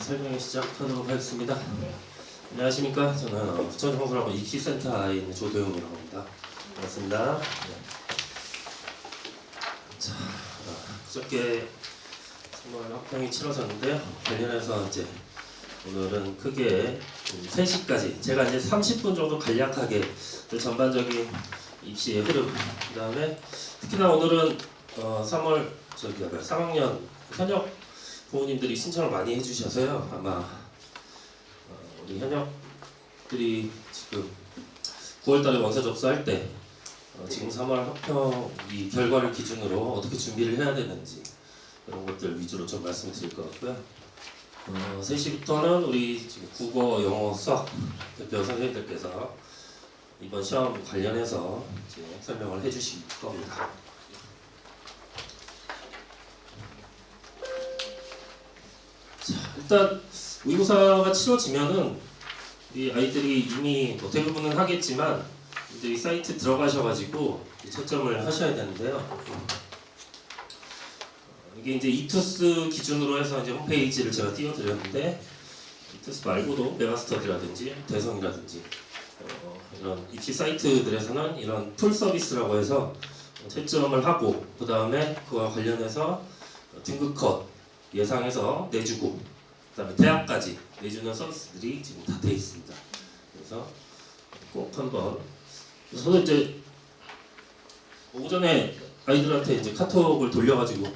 설명을 시작하도록 하겠습니다. 안녕하십니까? 저는 부천청소라고 입시센터에 있는 조도영이라고 합니다. 반갑습니다. 자, 그저께 3월 학평이 치러졌는데요. 관련해서 이제 오늘은 크게 3시까지 제가 이제 30분 정도 간략하게 전반적인 입시의 흐름, 그 다음에 특히나 오늘은 3월 3학년 현역 부모님들이 신청을 많이 해주셔서요. 아마 우리 현역들이 지금 9월달에 원서 접수할 때 지금 3월 학평 이 결과를 기준으로 어떻게 준비를 해야 되는지 이런 것들 위주로 좀 말씀드릴 것 같고요. 3시부터는 우리 지금 국어, 영어, 수학 대표 선생님들께서 이번 시험 관련해서 이제 설명을 해주실 겁니다. 자, 일단 모의고사가 치러지면은 이 아이들이 이미 대부분은 하겠지만 이제 이 사이트 들어가셔가지고 채점을 하셔야 되는데요. 이게 이제 이투스 기준으로 해서 이제 홈페이지를 제가 띄워드렸는데 이투스 말고도 메가스터디라든지 대성이라든지 이런 입시 사이트들에서는 이런 풀 서비스라고 해서 채점을 하고 그 다음에 그와 관련해서 등급 컷 예상해서 내주고 그다음에 대학까지 내주는 서비스들이 지금 다 돼 있습니다. 그래서 꼭 한번 저도 이제 오전에 아이들한테 이제 카톡을 돌려가지고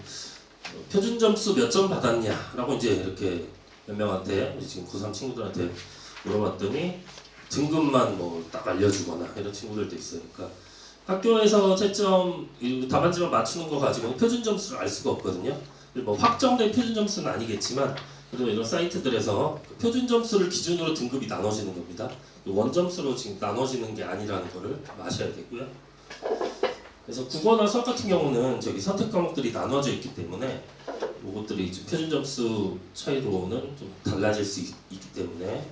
표준 점수 몇 점 받았냐라고 이제 이렇게 몇 명한테 우리 지금 고3 친구들한테 물어봤더니 등급만 뭐 딱 알려주거나 이런 친구들도 있으니까 학교에서 채점 답안지만 맞추는 거 가지고 표준 점수를 알 수가 없거든요. 뭐 확정된 표준 점수는 아니겠지만 그래도 이런 사이트들에서 표준 점수를 기준으로 등급이 나눠지는 겁니다. 원점수로 지금 나눠지는 게 아니라는 거를 아셔야 되고요. 그래서 국어나 수학 같은 경우는 저기 선택 과목들이 나눠져 있기 때문에 이것들이 표준 점수 차이로는 좀 달라질 수 있기 때문에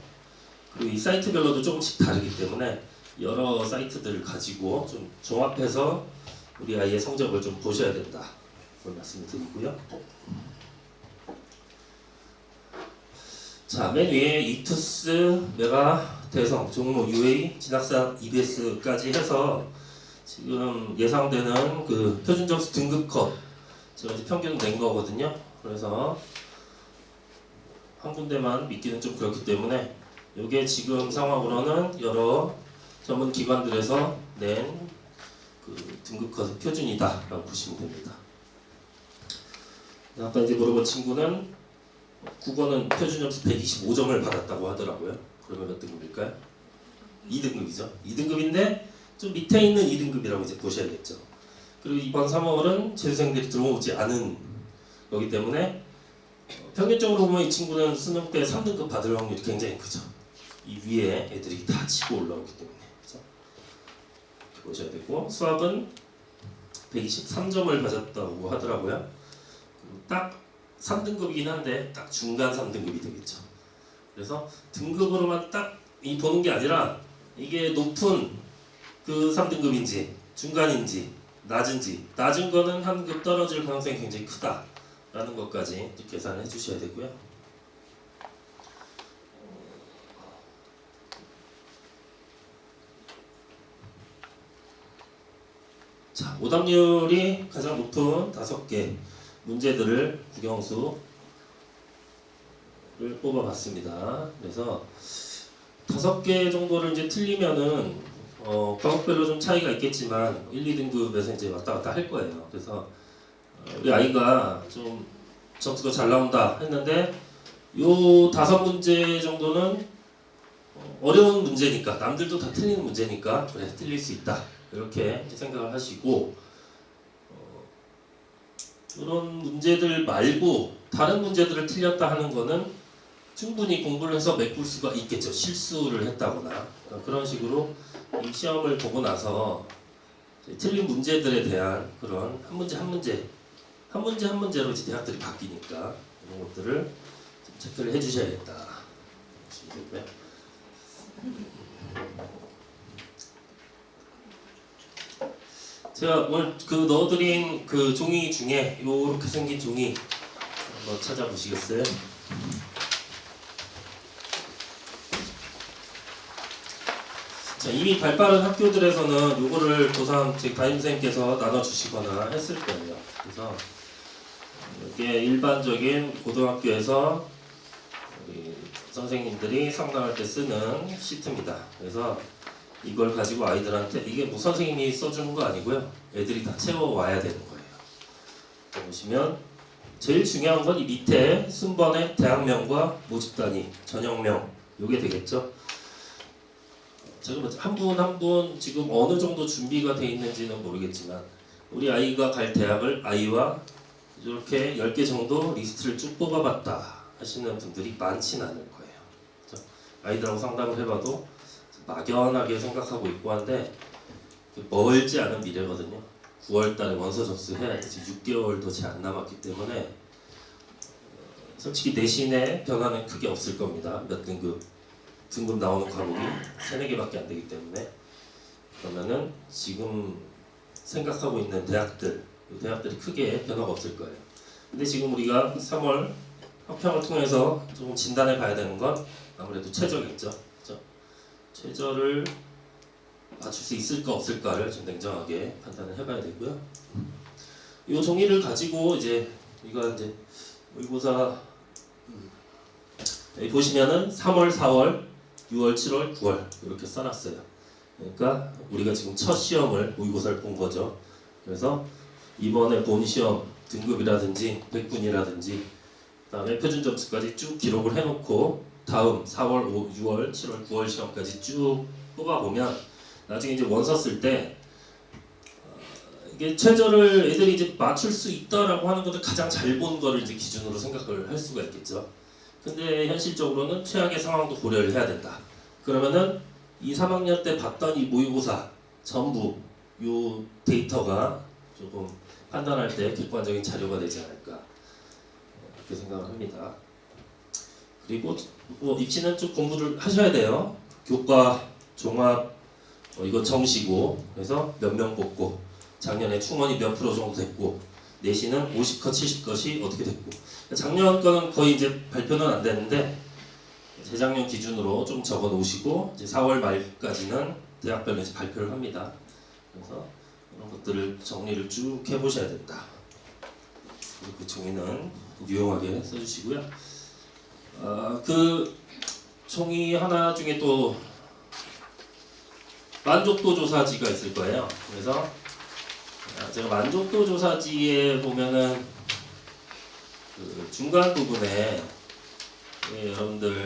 그리고 이 사이트별로도 조금씩 다르기 때문에 여러 사이트들을 가지고 좀 종합해서 우리 아이의 성적을 좀 보셔야 된다. 그걸 말씀을 드리고요. 자, 맨 위에 이투스, 메가, 대성, 종로, UA, 진학사, EBS까지 해서 지금 예상되는 그 표준 점수 등급 컷 제가 이제 평균 낸 거거든요. 그래서 한 군데만 믿기는 좀 그렇기 때문에 이게 지금 상황으로는 여러 전문 기관들에서 낸 그 등급 컷 표준이다라고 보시면 됩니다. 아까 이제 물어본 친구는 국어는 표준 점수 125점을 받았다고 하더라고요. 그러면 몇 등급일까요? 2등급이죠. 2등급인데 좀 밑에 있는 2등급이라고 이제 보셔야겠죠. 그리고 이번 3월은 재수생들이 들어오지 않은 거기 때문에 평균적으로 보면 이 친구는 수능 때 3등급 받을 확률이 굉장히 크죠. 이 위에 애들이 다 치고 올라오기 때문에 그렇죠? 이렇게 보셔야 되고 수학은 123점을 받았다고 하더라고요. 딱 3등급이긴 한데 딱 중간 3등급이 되겠죠. 그래서 등급으로만 딱 보는 게 아니라 이게 높은 그 3등급인지 중간인지 낮은지 낮은 거는 한 급 떨어질 가능성이 굉장히 크다라는 것까지 계산을 해주셔야 되고요. 자, 오답률이 가장 높은 5개 문제들을 국영수를 뽑아봤습니다. 그래서 5개 정도를 이제 틀리면은 과목별로 좀 차이가 있겠지만 1, 2등급에서 이제 왔다 갔다 할 거예요. 그래서 우리 아이가 좀 점수가 잘 나온다 했는데 요 5문제 정도는 어려운 문제니까 남들도 다 틀리는 문제니까 그래 틀릴 수 있다 이렇게 생각을 하시고 이런 문제들 말고 다른 문제들을 틀렸다 하는 거는 충분히 공부를 해서 메꿀 수가 있겠죠. 실수를 했다거나 그런 식으로 이 시험을 보고 나서 틀린 문제들에 대한 그런 한 문제 한 문제로 이제 대학들이 바뀌니까 이런 것들을 좀 체크를 해주셔야겠다. 제가 오늘 그 넣어드린 그 종이 중에 요렇게 생긴 종이 한번 찾아보시겠어요? 자, 이미 발빠른 학교들에서는 요거를 고3 제 담임선생님께서 나눠주시거나 했을 거예요. 그래서 이게 일반적인 고등학교에서 우리 선생님들이 상담할 때 쓰는 시트입니다. 그래서 이걸 가지고 아이들한테 이게 뭐 선생님이 써주는 거 아니고요. 애들이 다 채워와야 되는 거예요. 보시면 제일 중요한 건 이 밑에 순번의 대학명과 모집단위, 전형명 요게 되겠죠. 제가 한 분 한 분 지금 어느 정도 준비가 돼 있는지는 모르겠지만 우리 아이가 갈 대학을 아이와 이렇게 10개 정도 리스트를 쭉 뽑아봤다 하시는 분들이 많진 않을 거예요. 아이들하고 상담을 해봐도 막연하게 생각하고 있고 한데 멀지 않은 미래거든요. 9월달에 원서 접수해야 되지 6개월도 채 안 남았기 때문에 솔직히 내신에 변화는 크게 없을 겁니다. 몇 등급 나오는 과목이 3-4개밖에 안 되기 때문에 그러면은 지금 생각하고 있는 대학들이 크게 변화가 없을 거예요. 근데 지금 우리가 3월 학평을 통해서 조금 진단해 봐야 되는 건 아무래도 최저겠죠. 그렇죠? 최저를 맞출 수 있을까 없을까를 좀 냉정하게 판단을 해봐야 되고요. 이 종이를 가지고 이제 모의고사 여기 보시면은 3월, 4월, 6월, 7월, 9월 이렇게 써놨어요. 그러니까 우리가 지금 첫 시험을 모의고사를 본 거죠. 그래서 이번에 본 시험 등급이라든지 백분이라든지 그다음에 표준 점수까지 쭉 기록을 해놓고 다음 4월, 5, 6월, 7월, 9월 시험까지 쭉 뽑아보면 나중에 이제 원서 쓸 때 이게 최저를 애들이 이제 맞출 수 있다라고 하는 것을 가장 잘 본 거를 이제 기준으로 생각을 할 수가 있겠죠. 근데 현실적으로는 최악의 상황도 고려를 해야 된다. 그러면은 이 3학년 때 봤던 이 모의고사 전부 요 데이터가 조금 판단할 때 객관적인 자료가 되지 않을까 그렇게 생각을 합니다. 그리고 뭐 입시는 좀 공부를 하셔야 돼요. 교과, 종합 이거 정시고 그래서 몇 명 뽑고 작년에 충원이 몇 프로 정도 됐고 내신은 50컷 70컷이 어떻게 됐고 작년 거는 거의 이제 발표는 안 됐는데 재작년 기준으로 좀 적어 놓으시고 이제 4월 말까지는 대학별로 이제 발표를 합니다. 그래서 이런 것들을 정리를 쭉 해보셔야 된다. 그리고 그 종이는 유용하게 써주시고요. 그 종이 하나 중에 또 만족도 조사지가 있을 거예요. 그래서 제가 만족도 조사지에 보면은 그 중간 부분에 여러분들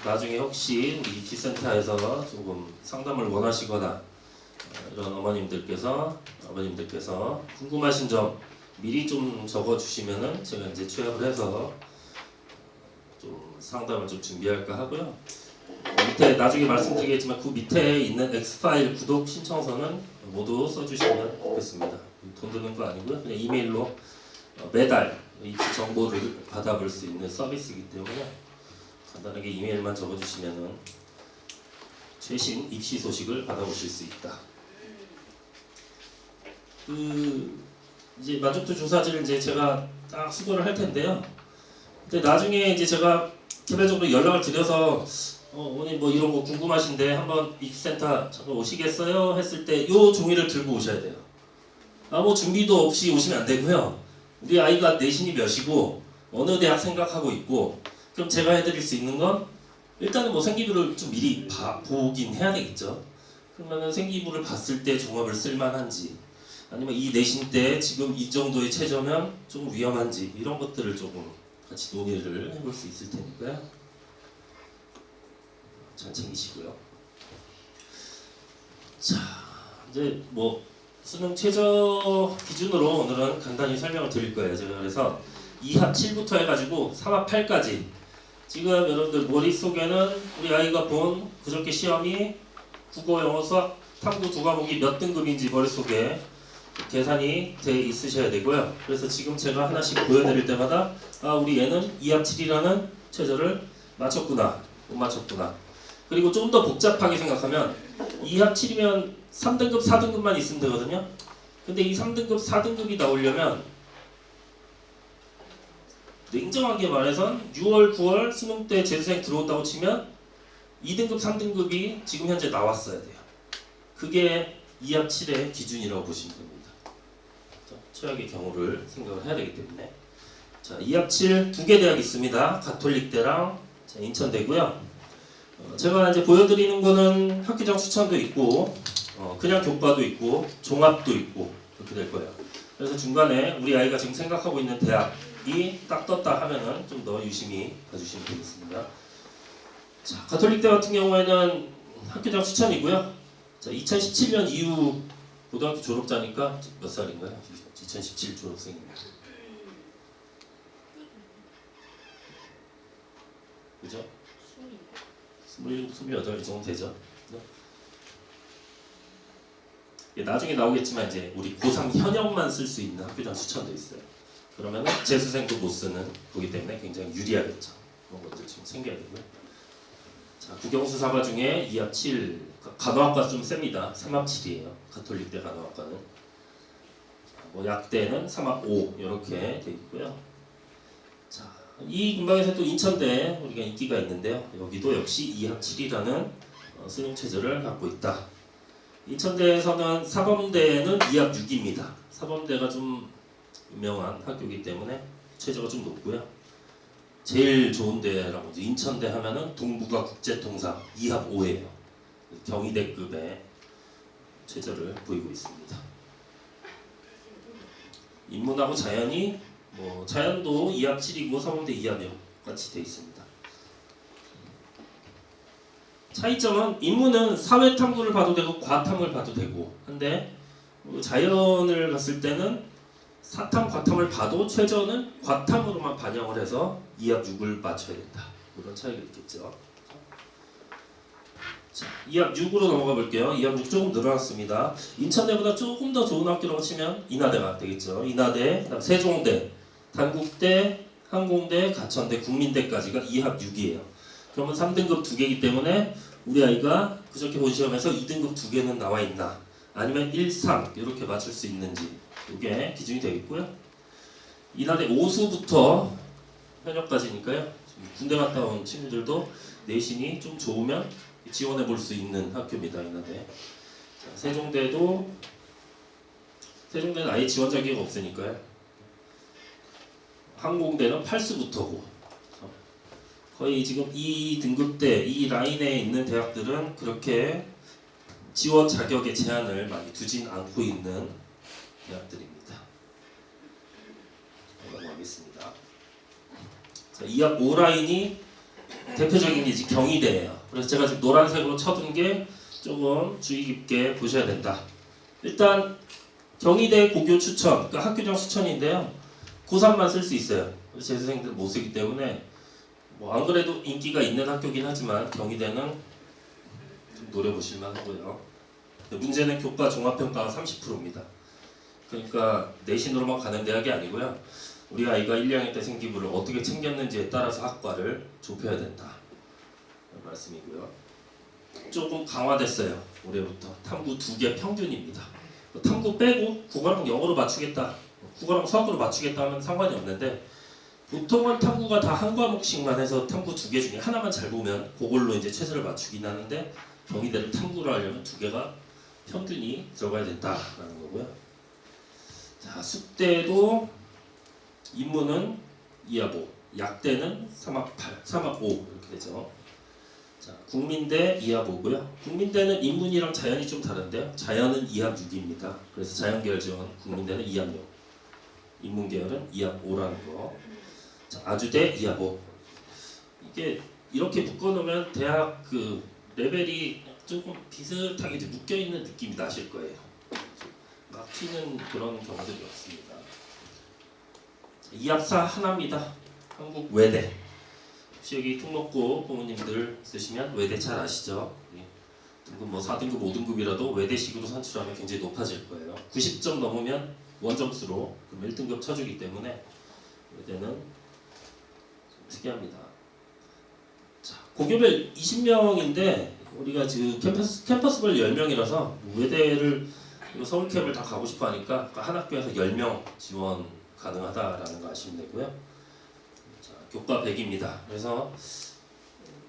나중에 혹시 우리 입시센터에서 조금 상담을 원하시거나 이런 어머님들께서 궁금하신 점 미리 좀 적어주시면은 제가 이제 취합을 해서 좀 상담을 좀 준비할까 하고요. 밑에 나중에 말씀드리겠지만 그 밑에 있는 X파일 구독 신청서는 모두 써주시면 좋겠습니다. 돈 드는 거 아니고요. 그냥 이메일로 매달 입시 정보를 받아볼 수 있는 서비스이기 때문에 간단하게 이메일만 적어주시면은 최신 입시 소식을 받아보실 수 있다. 이제 만족도 조사지를 이제 제가 딱 수거를 할 텐데요. 근데 나중에 이제 제가 개별적으로 연락을 드려서 어머니 뭐 이런 거 궁금하신데 한번 입시센터 잠깐 오시겠어요? 했을 때 이 종이를 들고 오셔야 돼요. 뭐 준비도 없이 오시면 안 되고요. 우리 아이가 내신이 몇이고 어느 대학 생각하고 있고 그럼 제가 해드릴 수 있는 건 일단은 뭐 생기부를 좀 미리 보긴 해야 되겠죠. 그러면은 생기부를 봤을 때 종합을 쓸만한지 아니면 이 내신 때 지금 이 정도의 최저면 좀 위험한지 이런 것들을 조금 같이 논의를 해볼 수 있을 테니까요. 잘 챙기시고요. 자, 이제 뭐 수능 최저 기준으로 오늘은 간단히 설명을 드릴 거예요. 제가 그래서 2합 7부터 해가지고 3합 8까지 지금 여러분들 머릿속에는 우리 아이가 본 그저께 시험이 국어, 영어, 수학, 탐구 두 과목이 몇 등급인지 머릿속에 계산이 돼 있으셔야 되고요. 그래서 지금 제가 하나씩 보여드릴 때마다 우리 얘는 2합 7이라는 최저를 맞췄구나, 못 맞췄구나. 그리고 좀 더 복잡하게 생각하면 2합 7이면 3등급, 4등급만 있으면 되거든요. 근데 이 3등급, 4등급이 나오려면 냉정하게 말해선 6월, 9월 수능 때 재수생 들어온다고 치면 2등급, 3등급이 지금 현재 나왔어야 돼요. 그게 2합 7의 기준이라고 보시면 됩니다. 최악의 경우를 생각을 해야 되기 때문에. 자, 2합 7 두 개 대학 있습니다. 가톨릭대랑 인천대고요. 제가 이제 보여드리는 거는 학교장 추천도 있고 그냥 교과도 있고 종합도 있고 그렇게 될 거예요. 그래서 중간에 우리 아이가 지금 생각하고 있는 대학이 딱 떴다 하면은 좀 더 유심히 봐주시면 되겠습니다. 자, 가톨릭대 같은 경우에는 학교장 추천이고요. 자, 2017년 이후 고등학교 졸업자니까 몇 살인가요? 2017 졸업생입니다. 그죠? 28 정도 되죠. 나중에 나오겠지만 이제 우리 고3 현역만 쓸 수 있는 학교장 추천도 있어요. 그러면 재수생도 못 쓰는 거기 때문에 굉장히 유리하겠죠. 그런 것들 좀 챙겨야 되고요. 자, 국영수 사과 중에 2합 7, 간호학과 좀 셉니다. 3합 7이에요. 가톨릭대 간호학과는. 뭐 약대는 3합 5 이렇게 돼 있고요. 자, 이 근방에서 또 인천대 우리가 인기가 있는데요. 여기도 역시 2합 7이라는 수능 체제를 갖고 있다. 인천대에서는 사범대는 2합 6입니다. 사범대가 좀 유명한 학교이기 때문에 체제가 좀 높고요. 제일 좋은 데라고 이제 인천대 하면은 동북아 국제통상 2합 5예요. 경희대급의 체제를 보이고 있습니다. 인문하고 자연이 자연도 2합 7이고 사범대 2합 0 같이 돼 있습니다. 차이점은 인문은 사회 탐구를 봐도 되고 과탐을 봐도 되고 한데 자연을 갔을 때는 사탐, 과탐을 봐도 최저는 과탐으로만 반영을 해서 2합 6을 맞춰야 된다. 이런 차이가 있겠죠. 자, 2합 6으로 넘어가 볼게요. 2합 6 조금 늘어났습니다. 인천대보다 조금 더 좋은 학교라고 치면 인하대가 되겠죠. 인하대, 그다음 세종대, 단국대, 항공대, 가천대, 국민대까지가 2합 6이에요. 그러면 3등급 2개이기 때문에 우리 아이가 그저께 본 시험에서 2등급 2개는 나와 있나 아니면 1, 3 이렇게 맞출 수 있는지 이게 기준이 되겠고요. 인하대 오수부터 현역까지니까요. 군대 갔다 온 친구들도 내신이 좀 좋으면 지원해 볼 수 있는 학교입니다. 인하대. 자, 세종대는 아예 지원 자격이 없으니까요. 항공대는 팔수부터고 거의 지금 이 등급대, 이 라인에 있는 대학들은 그렇게 지원 자격의 제한을 많이 두진 않고 있는 대학들입니다. 넘어가겠습니다. 자, 2합 5 라인이 대표적인 게 이제 경희대예요. 그래서 제가 지금 노란색으로 쳐둔 게 조금 주의 깊게 보셔야 된다. 일단 경희대 고교 추천, 그러니까 학교장 추천인데요. 고3만 쓸 수 있어요. 재수생들 못 쓰기 때문에 안 그래도 인기가 있는 학교긴 하지만 경희대는 좀 노려보실만 하고요. 문제는 교과 종합평가가 30%입니다. 그러니까 내신으로만 가는 대학이 아니고요. 우리 아이가 1, 2학년 때 생기부를 어떻게 챙겼는지에 따라서 학과를 좁혀야 된다. 그런 말씀이고요. 조금 강화됐어요. 올해부터. 탐구 2개 평균입니다. 탐구 빼고 국어랑 영어로 맞추겠다. 국어랑 수학으로 맞추겠다 하면 상관이 없는데 보통은 탐구가 다 한 과목씩만 해서 탐구 2개 중에 하나만 잘 보면 그걸로 이제 최선을 맞추긴 하는데 경희대를 탐구를 하려면 2개가 평균이 들어가야 된다라는 거고요. 자, 숙대도 인문은 2합 5, 약대는 3합 8, 3합 5 이렇게 되죠. 자, 국민대 2합 5고요. 국민대는 인문이랑 자연이 좀 다른데요. 자연은 2합 6입니다. 그래서 자연계열 지원 국민대는 2합 6, 인문계열은 2합 5라는 거. 자, 아주대 2합 5. 이게 이렇게 묶어놓으면 대학 그 레벨이 조금 비슷하게 묶여있는 느낌이 나실 거예요. 막 튀는 그런 경우들이 없습니다. 2합 4 하나입니다. 한국 외대. 혹시 여기 특목고 부모님들 쓰시면 외대 잘 아시죠? 등급 4등급, 5등급이라도 외대식으로 산출하면 굉장히 높아질 거예요. 90점 넘으면 원점수로 그럼 1등급 쳐주기 때문에 외대는 좀 특이합니다. 자, 고교별 20명인데 우리가 지금 캠퍼스별 10명이라서 외대를 서울캠을 다 가고 싶어 하니까 한 학교에서 10명 지원 가능하다라는 거 아시면 되고요. 자, 교과 100입니다. 그래서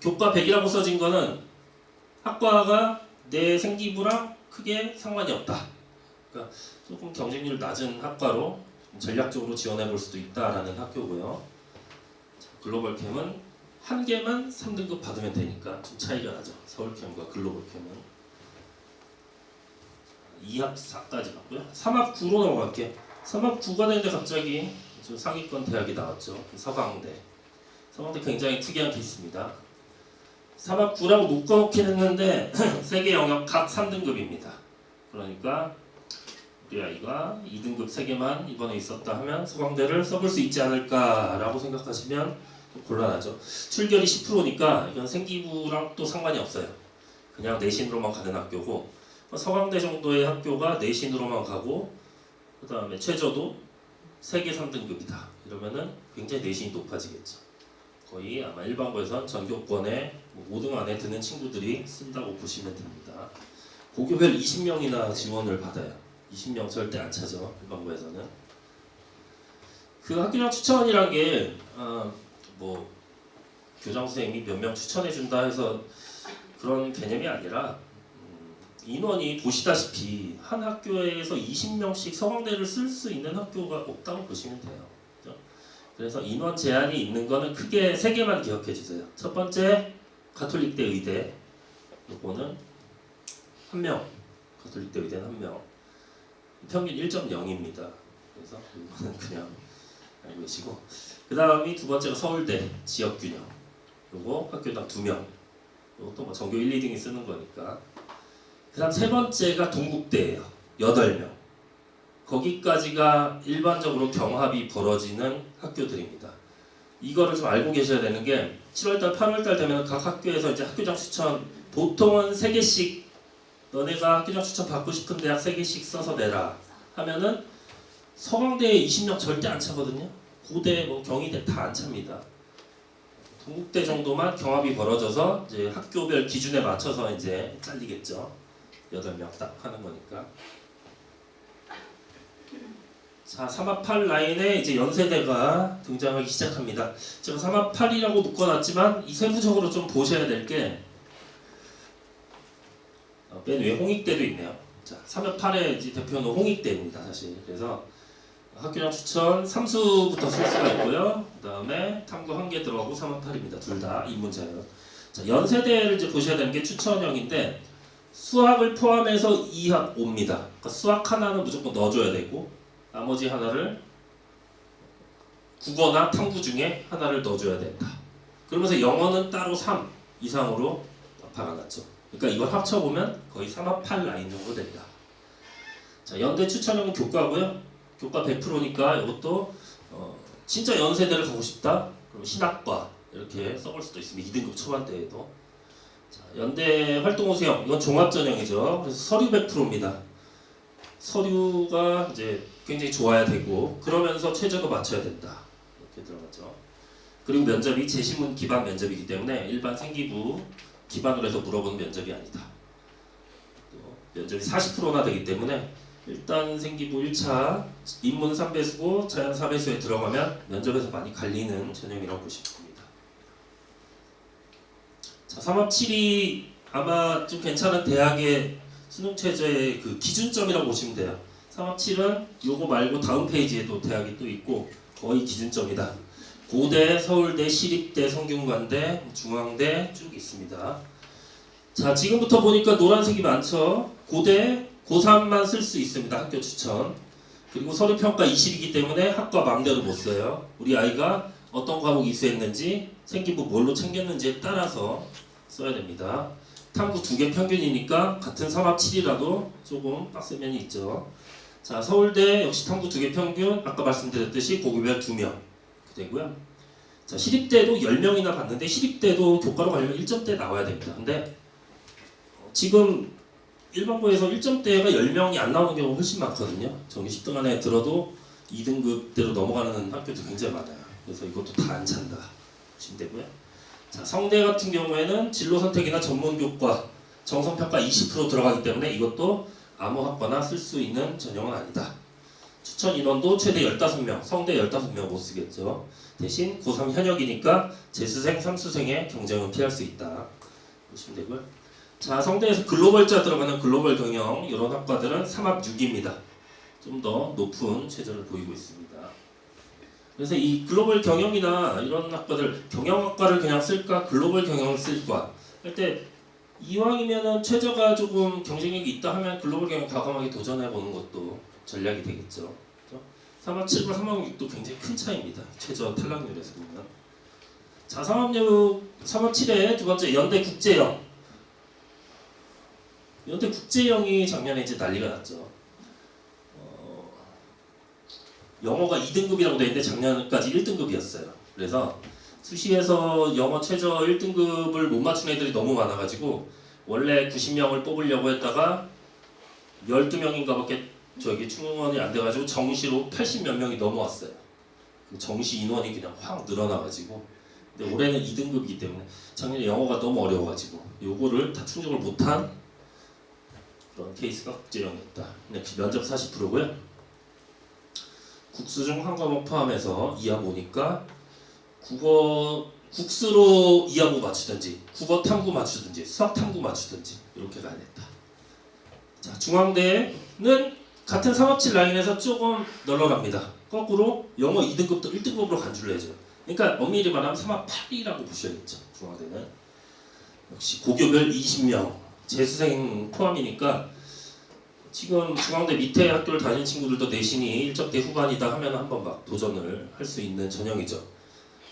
교과 100이라고 써진 거는 학과가 내 생기부랑 크게 상관이 없다. 그러니까 조금 경쟁률 낮은 학과로 전략적으로 지원해 볼 수도 있다라는 학교고요. 자, 글로벌 캠은 한 개만 3등급 받으면 되니까 좀 차이가 나죠. 서울 캠과 글로벌 캠은. 2합 4까지 갔고요. 3합 9로 넘어갈게. 3합 9가 되는데 갑자기 상위권 대학이 나왔죠. 서강대. 서강대 굉장히 특이한 케이스입니다. 3합 9라고 묶어놓긴 했는데 세 개 영역 각 3등급입니다. 그러니까 우리 아이가 2등급 3개만 이번에 있었다 하면 서강대를 써볼 수 있지 않을까라고 생각하시면 곤란하죠. 출결이 10%니까 이건 생기부랑 또 상관이 없어요. 그냥 내신으로만 가는 학교고 서강대 정도의 학교가 내신으로만 가고 그 다음에 최저도 3개 3등급이다. 이러면은 굉장히 내신이 높아지겠죠. 거의 아마 일반고에선 전교권에 5등 안에 드는 친구들이 쓴다고 보시면 됩니다. 고교별 20명이나 지원을 받아요. 20명 절대 안 차죠. 일반고에서는. 그 학교장 추천이란 게 뭐 교장 선생님이 몇 명 추천해 준다 해서 그런 개념이 아니라 인원이 보시다시피 한 학교에서 20명씩 서강대를 쓸 수 있는 학교가 없다고 보시면 돼요. 그렇죠? 그래서 인원 제한이 있는 거는 크게 3개만 기억해 주세요. 첫 번째 가톨릭대 의대, 요거는 1명, 가톨릭대 의대는 1명, 평균 1.0입니다. 그래서 이거는 그냥 알고 계시고, 그 다음이 두 번째가 서울대 지역균형, 요거 학교당 2명, 요것도 뭐 전교 1, 2등이 쓰는 거니까. 그 다음 세 번째가 동국대예요. 8명. 거기까지가 일반적으로 경합이 벌어지는 학교들입니다. 이거를 좀 알고 계셔야 되는 게 7월달, 8월달 되면 각 학교에서 이제 학교장 추천 보통은 3개씩 너네가 학교장 추천 받고 싶은 대학 3개씩 써서 내라 하면은 서강대에 20명 절대 안 차거든요. 고대, 뭐 경희대 다 안 찹니다. 동국대 정도만 경합이 벌어져서 이제 학교별 기준에 맞춰서 이제 잘리겠죠. 8명 딱 하는 거니까. 자, 3합 8 라인에 이제 연세대가 등장하기 시작합니다. 제가 3합 8이라고 묶어놨지만 이 세부적으로 좀 보셔야 될 게 맨 위에 홍익대도 있네요. 자, 3합 8의 이제 대표는 홍익대입니다, 사실. 그래서 학교장 추천 3수부터 쓸 수가 있고요. 그 다음에 탐구 1개 들어가고 3합 8입니다. 둘 다 인문자예요. 자, 연세대를 이제 보셔야 되는 게 추천형인데 수학을 포함해서 2합 5입니다. 그러니까 수학 하나는 무조건 넣어줘야 되고 나머지 하나를 국어나 탐구 중에 하나를 넣어줘야 된다. 그러면서 영어는 따로 3 이상으로 박아놨죠. 그러니까 이걸 합쳐보면 거의 3합 8 라인 정도 됩니다. 자, 연대 추천형은 교과고요. 교과 100%니까 이것도 진짜 연세대를 가고 싶다? 그럼 신학과 이렇게 써볼 수도 있습니다. 2등급 초반대에도. 자, 연대 활동 우수형 이건 종합 전형이죠. 그래서 서류 100%입니다. 서류가 이제 굉장히 좋아야 되고 그러면서 최저도 맞춰야 된다. 이렇게 들어가죠. 그리고 면접이 제시문 기반 면접이기 때문에 일반 생기부 기반으로 해서 물어보는 면접이 아니다. 또 면접이 40%나 되기 때문에 일단 생기부 1차 인문 3배수고 자연 4배수에 들어가면 면접에서 많이 갈리는 전형이라고 보시면 됩니다. 자, 3합 7이 아마 좀 괜찮은 대학의 수능 최저의 그 기준점이라고 보시면 돼요. 3합 7은 요거 말고 다음 페이지에도 대학이 또 있고 거의 기준점이다. 고대, 서울대, 시립대, 성균관대, 중앙대 쭉 있습니다. 자, 지금부터 보니까 노란색이 많죠. 고대, 고3만 쓸 수 있습니다. 학교 추천. 그리고 서류평가 20이기 때문에 학과 마음대로 못 써요. 우리 아이가 어떤 과목이 이수했는지 생기부 뭘로 챙겼는지에 따라서 써야 됩니다. 탐구 2개 평균이니까 같은 3합 7이라도 조금 빡센 면이 있죠. 자, 서울대 역시 탐구 2개 평균 아까 말씀드렸듯이 고교별 2명 되고요. 자, 시립대도 10명이나 봤는데 시립대도 교과로 가려면 1점대 나와야 됩니다. 근데 지금 일반고에서 1점대가 10명이 안 나오는 경우가 훨씬 많거든요. 정규 10등 안에 들어도 2등급대로 넘어가는 학교도 굉장히 많아요. 그래서 이것도 다 안 찬다 보시면 되고요. 자, 성대 같은 경우에는 진로 선택이나 전문 교과 정성평가 20% 들어가기 때문에 이것도 아무 학과나 쓸 수 있는 전형은 아니다. 추천 인원도 최대 15명, 성대 15명 못 쓰겠죠. 대신 고3 현역이니까 재수생, 삼수생의 경쟁은 피할 수 있다 보시면 되고요. 자, 성대에서 글로벌자 들어가는 글로벌 경영 이런 학과들은 3합 6입니다. 좀 더 높은 최저를 보이고 있습니다. 그래서 이 글로벌 경영이나 이런 학과들 경영학과를 그냥 쓸까 글로벌 경영을 쓸까 할 때 이왕이면은 최저가 조금 경쟁력이 있다 하면 글로벌 경영 과감하게 도전해 보는 것도 전략이 되겠죠. 3합 7과 3합 6도 굉장히 큰 차이입니다. 최저 탈락률에서 보면. 자, 3합 7의 두 번째 연대 국제형. 연대 국제형이 작년에 이제 난리가 났죠. 영어가 2등급이라고 되어 있는데 작년까지 1등급이었어요. 그래서 수시에서 영어 최저 1등급을 못 맞춘 애들이 너무 많아가지고 원래 90명을 뽑으려고 했다가 12명인가밖에 충원이 안 돼가지고 정시로 80몇 명이 넘어왔어요. 그 정시 인원이 그냥 확 늘어나가지고 근데 올해는 2등급이기 때문에 작년에 영어가 너무 어려워가지고 요거를 다 충족을 못한 그런 케이스가 국제형이었다. 역시 면접 40%고요. 국수 중 한 과목 포함해서 2화 보니까 국수로 2하고 맞추든지 국어 탐구 맞추든지 수학 탐구 맞추든지 이렇게 가야 된다. 자, 중앙대는 같은 3합7 라인에서 조금 널널합니다. 거꾸로 영어 2등급도 1등급으로 간주를 해줘요. 그러니까 엄밀히 말하면 3합8이라고 보셔야겠죠. 중앙대는 역시 고교별 20명 재수생 포함이니까 지금 중앙대 밑에 학교를 다니는 친구들도 내신이 일적대 후반이다 하면 한번 막 도전을 할 수 있는 전형이죠.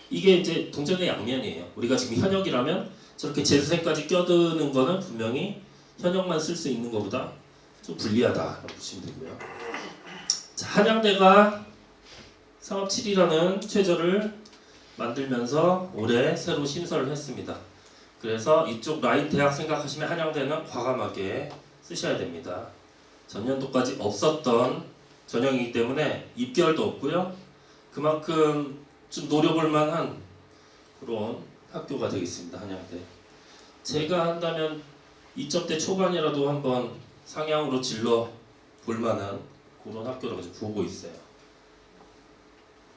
이게 이제 동전의 양면이에요. 우리가 지금 현역이라면 저렇게 재수생까지 껴드는 거는 분명히 현역만 쓸 수 있는 것보다 좀 불리하다라고 보시면 되고요. 자, 한양대가 3합 7이라는 최저를 만들면서 올해 새로 신설을 했습니다. 그래서 이쪽 라인 대학 생각하시면 한양대는 과감하게 쓰셔야 됩니다. 전년도까지 없었던 전형이기 때문에 입결도 없고요. 그만큼 좀 노려볼 만한 그런 학교가 되겠습니다. 한양대. 제가 한다면 2점대 초반이라도 한번 상향으로 질러 볼 만한 그런 학교라고 보고 있어요.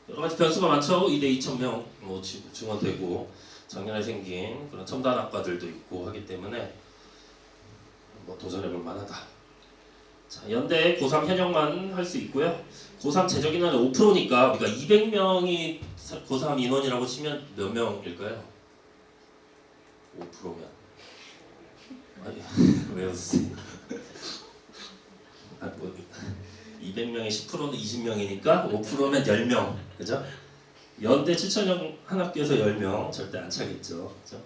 여러 가지 변수가 많죠. 2대 2,000명 증원되고 작년에 생긴 그런 첨단 학과들도 있고 하기 때문에 도전해 볼 만하다. 자, 연대 고3 현역만 할 수 있고요. 고3 재적 인원이 5%니까 우리가 200명이 고3 인원이라고 치면 몇 명일까요? 5%면 아니 왜 웃으세요? 200명의 10%는 20명이니까 5%면 10명 그죠? 연대 추천형 한 학교에서 10명 절대 안 차겠죠. 그죠?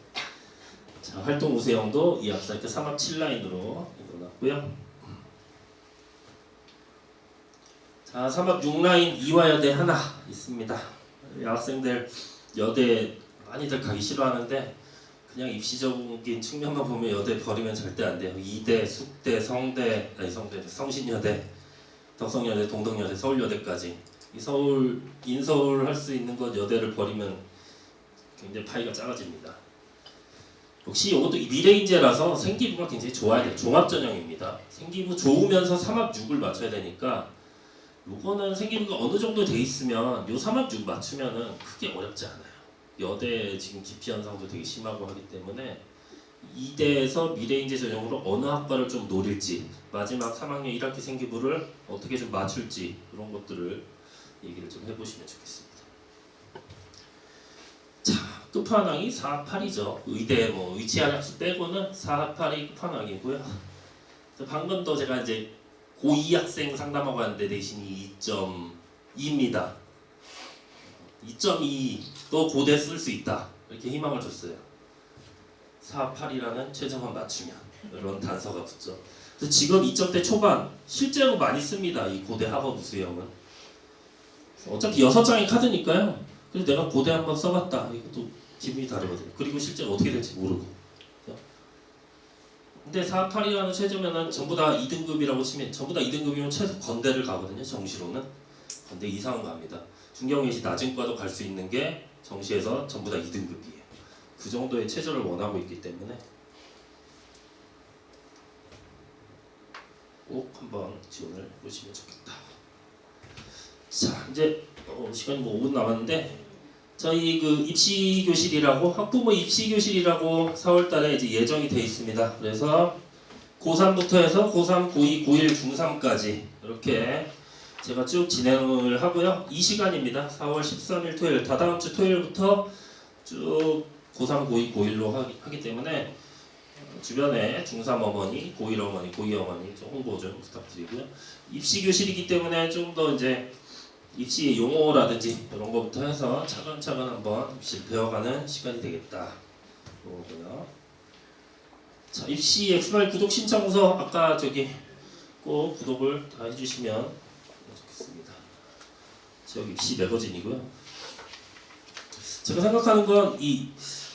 자, 활동 우수형도 이 앞서 이렇게 3합 7라인으로 일어났고요. 자, 3합 6라인 이화여대 하나 있습니다. 여학생들 여대 많이들 가기 싫어하는데 그냥 입시적인 측면만 보면 여대 버리면 절대 안 돼요. 이대, 숙대, 성대, 성신여대, 덕성여대, 동덕여대, 서울여대까지 이 서울, 인서울 할 수 있는 것 여대를 버리면 굉장히 파이가 작아집니다. 역시 이것도 미래인재라서 생기부가 굉장히 좋아야 돼요. 종합전형입니다. 생기부 좋으면서 3합 6을 맞춰야 되니까 요거는 생기부가 어느 정도 돼 있으면 요 3합 6 맞추면은 크게 어렵지 않아요. 여대 지금 기피 현상도 되게 심하고 하기 때문에 이대에서 미래인재 전형으로 어느 학과를 좀 노릴지 마지막 3학년 1학기 생기부를 어떻게 좀 맞출지 그런 것들을 얘기를 좀 해보시면 좋겠습니다. 자, 끝판왕이 4합 8이죠. 의대 위치한 학수 빼고는 4합 8이 끝판왕이고요. 방금 또 제가 이제 고2 학생 상담하고 왔는데 내신이 2.2입니다. 2.2도 고대 쓸 수 있다. 이렇게 희망을 줬어요. 4합 8이라는 최저만 맞추면 이런 단서가 붙죠. 그래서 지금 2점대 초반 실제로 많이 씁니다. 이 고대 학업 우수형은. 어차피 6장의 카드니까요. 그래서 내가 고대 한번 써봤다. 이것도 기분이 다르거든요. 그리고 실제로 어떻게 될지 모르고. 근데 4합 8이라는 최저면은 전부 다 2등급이라고 치면 전부 다 2등급이면 최소 건대를 가거든요. 정시로는. 건대 이상은 갑니다. 중경예시 낮은 과도 갈 수 있는 게 정시에서 전부 다 2등급이에요. 그 정도의 최저를 원하고 있기 때문에 꼭 한번 지원을 해보시면 좋겠다. 자, 이제 시간이 5분 남았는데 저희 그 입시 교실이라고 학부모 입시 교실이라고 4월달에 이제 예정이 돼 있습니다. 그래서 고3부터 해서 고3, 고2, 고1, 중3까지 이렇게 제가 쭉 진행을 하고요. 이 시간입니다. 4월 13일 토요일, 다다음 주 토요일부터 쭉 고3, 고2, 고1로 하기 때문에 주변에 중3 어머니, 고1 어머니, 고2 어머니 좀 홍보 좀 부탁드리고요. 입시 교실이기 때문에 좀 더 이제 입시 용어라든지 이런 것부터 해서 차근차근 한번 입시를 배워가는 시간이 되겠다. 그거고요. 자, 입시 엑스마일 구독 신청서 아까 저기 꼭 구독을 다 해주시면 좋겠습니다. 지역 입시 매거진이고요. 제가 생각하는 건 이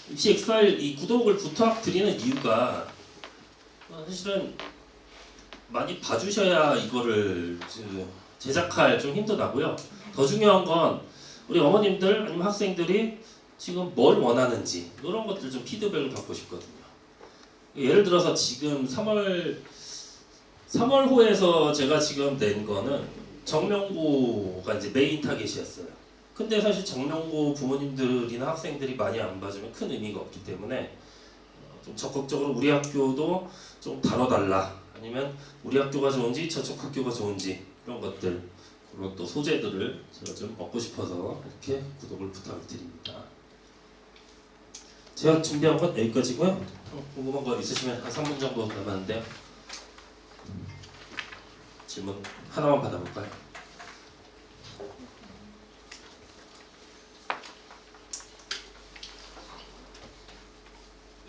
입시 엑스파일 이 구독을 부탁드리는 이유가 사실은 많이 봐주셔야 이거를 제작할 좀 힘도 나고요. 더 중요한 건 우리 어머님들 아니면 학생들이 지금 뭘 원하는지 이런 것들 좀 피드백을 받고 싶거든요. 예를 들어서 지금 3월호에서 제가 지금 낸 거는 정명고가 이제 메인 타겟이었어요. 근데 사실 정명고 부모님들이나 학생들이 많이 안 봐주면 큰 의미가 없기 때문에 좀 적극적으로 우리 학교도 좀 다뤄달라, 아니면 우리 학교가 좋은지 저쪽 학교가 좋은지 이런 것들, 그리고 또 소재들을 제가 좀 얻고 싶어서 이렇게 구독을 부탁을 드립니다. 제가 준비한 건 여기까지고요. 궁금한 거 있으시면 한 3분 정도 남았는데요. 질문 하나만 받아볼까요?